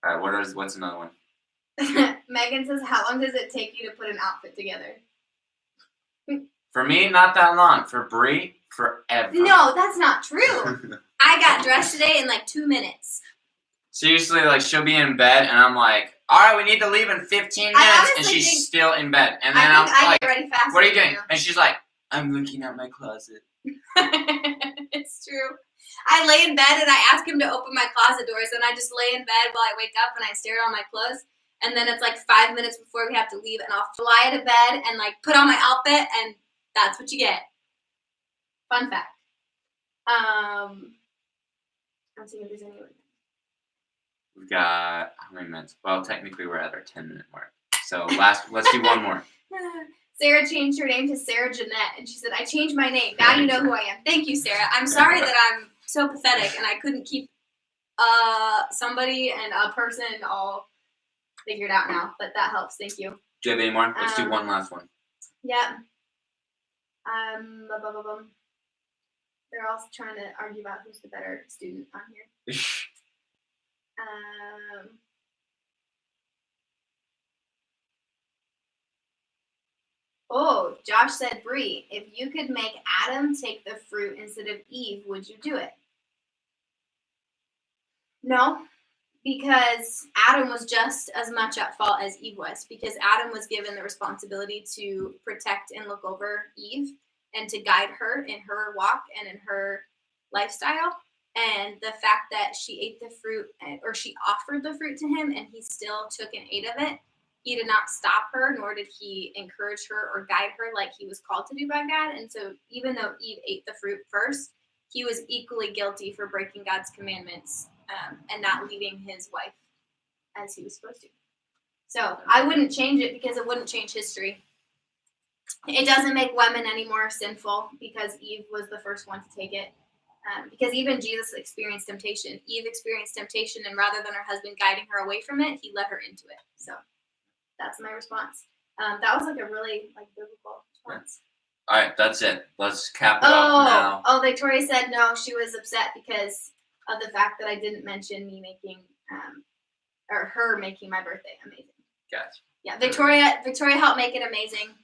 B: All right, what's another one?
A: Megan says, how long does it take you to put an outfit together?
B: For me, not that long. For Brie, forever.
A: No, that's not true. I got dressed today in like 2 minutes.
B: Seriously, like she'll be in bed, and I'm like, all right, we need to leave in 15 minutes, and she's still in bed. And then I'm like,
A: get ready faster.
B: What are you doing? And she's like, I'm looking at my closet.
A: It's true. I lay in bed and I ask him to open my closet doors, and I just lay in bed while I wake up and I stare at all my clothes. And then it's like 5 minutes before we have to leave, and I'll fly out of bed and like put on my outfit, and that's what you get. Fun fact. I'm seeing if there's any.
B: We've got how many minutes? Well, technically we're at our 10-minute mark. So let's do one more.
A: Sarah changed her name to Sarah Jeanette, and she said, I changed my name. Now you know who I am. Thank you, Sarah. I'm sorry that I'm so pathetic and I couldn't keep somebody and a person all figured out now, but that helps. Thank you.
B: Do you have any more? Let's do one last one.
A: Yeah. They're all trying to argue about who's the better student on here. Oh, Josh said, Bree, if you could make Adam take the fruit instead of Eve, would you do it? No, because Adam was just as much at fault as Eve was, because Adam was given the responsibility to protect and look over Eve and to guide her in her walk and in her lifestyle. And the fact that she ate the fruit, or she offered the fruit to him, and he still took and ate of it, he did not stop her, nor did he encourage her or guide her like he was called to do by God. And so even though Eve ate the fruit first, he was equally guilty for breaking God's commandments and not leading his wife as he was supposed to. So I wouldn't change it because it wouldn't change history. It doesn't make women any more sinful because Eve was the first one to take it. Because even Jesus experienced temptation. Eve experienced temptation, and rather than her husband guiding her away from it, he led her into it. So that's my response. That was like a really biblical response.
B: All right, that's it. Let's cap it off now.
A: Oh, Victoria said no. She was upset because of the fact that I didn't mention me making, or her making my birthday amazing.
B: Gotcha.
A: Yeah, Victoria helped make it amazing.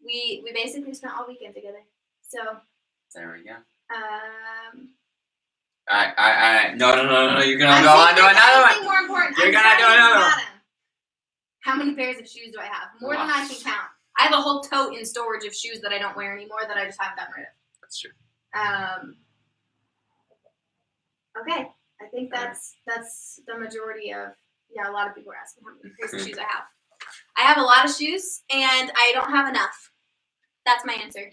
A: We basically spent all weekend together. So.
B: There we go.
A: I
B: No, you're gonna go on to another one.
A: More important.
B: You're gonna do another one.
A: How many pairs of shoes do I have? More than I can count. I have a whole tote in storage of shoes that I don't wear anymore that I just haven't gotten rid of.
B: That's true.
A: Okay, I think that's the majority of. Yeah, a lot of people are asking how many pairs of shoes I have. I have a lot of shoes, and I don't have enough. That's my answer.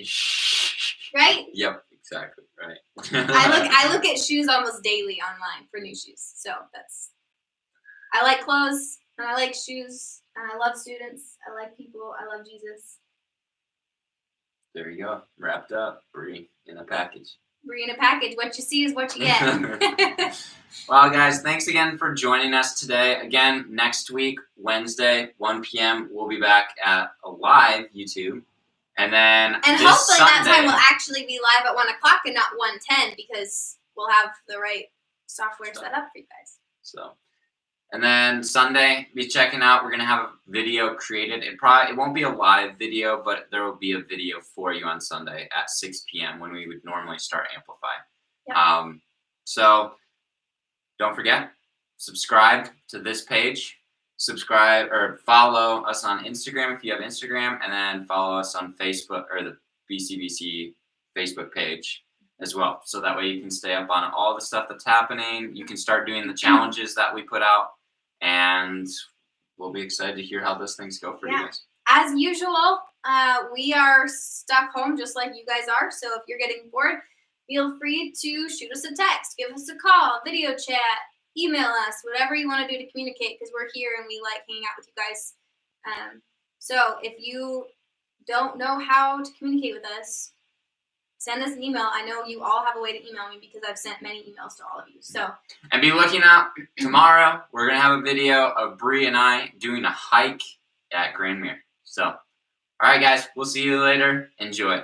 A: Right?
B: Yep, exactly. Right.
A: I look at shoes almost daily online for new shoes. So I like clothes and I like shoes and I love students. I like people. I love Jesus.
B: There you go. Wrapped up. Brie in a package.
A: Brie in a package. What you see is what you get.
B: Well, guys, thanks again for joining us today. Again, next week, Wednesday, 1 p.m., we'll be back at a live YouTube. And then
A: hopefully that time will actually be live at 1 o'clock and not 1:10 because we'll have the right software set up for you guys.
B: So, and then Sunday, be checking out. We're gonna have a video created. It won't be a live video, but there will be a video for you on Sunday at 6 p.m. when we would normally start Amplify. Yep. So don't forget, subscribe to this page. Subscribe or follow us on Instagram if you have Instagram, and then follow us on Facebook or the BCBC Facebook page as well. So that way you can stay up on all the stuff that's happening. You can start doing the challenges that we put out, and we'll be excited to hear how those things go for you guys.
A: As usual, we are stuck home just like you guys are. So if you're getting bored, feel free to shoot us a text, give us a call, video chat, email us, whatever you want to do to communicate, because we're here and we like hanging out with you guys. So if you don't know how to communicate with us, send us an email. I know you all have a way to email me because I've sent many emails to all of you. So
B: and be looking out tomorrow. We're gonna have a video of Bree and I doing a hike at Grand Mirror. So, all right, guys, we'll see you later. Enjoy.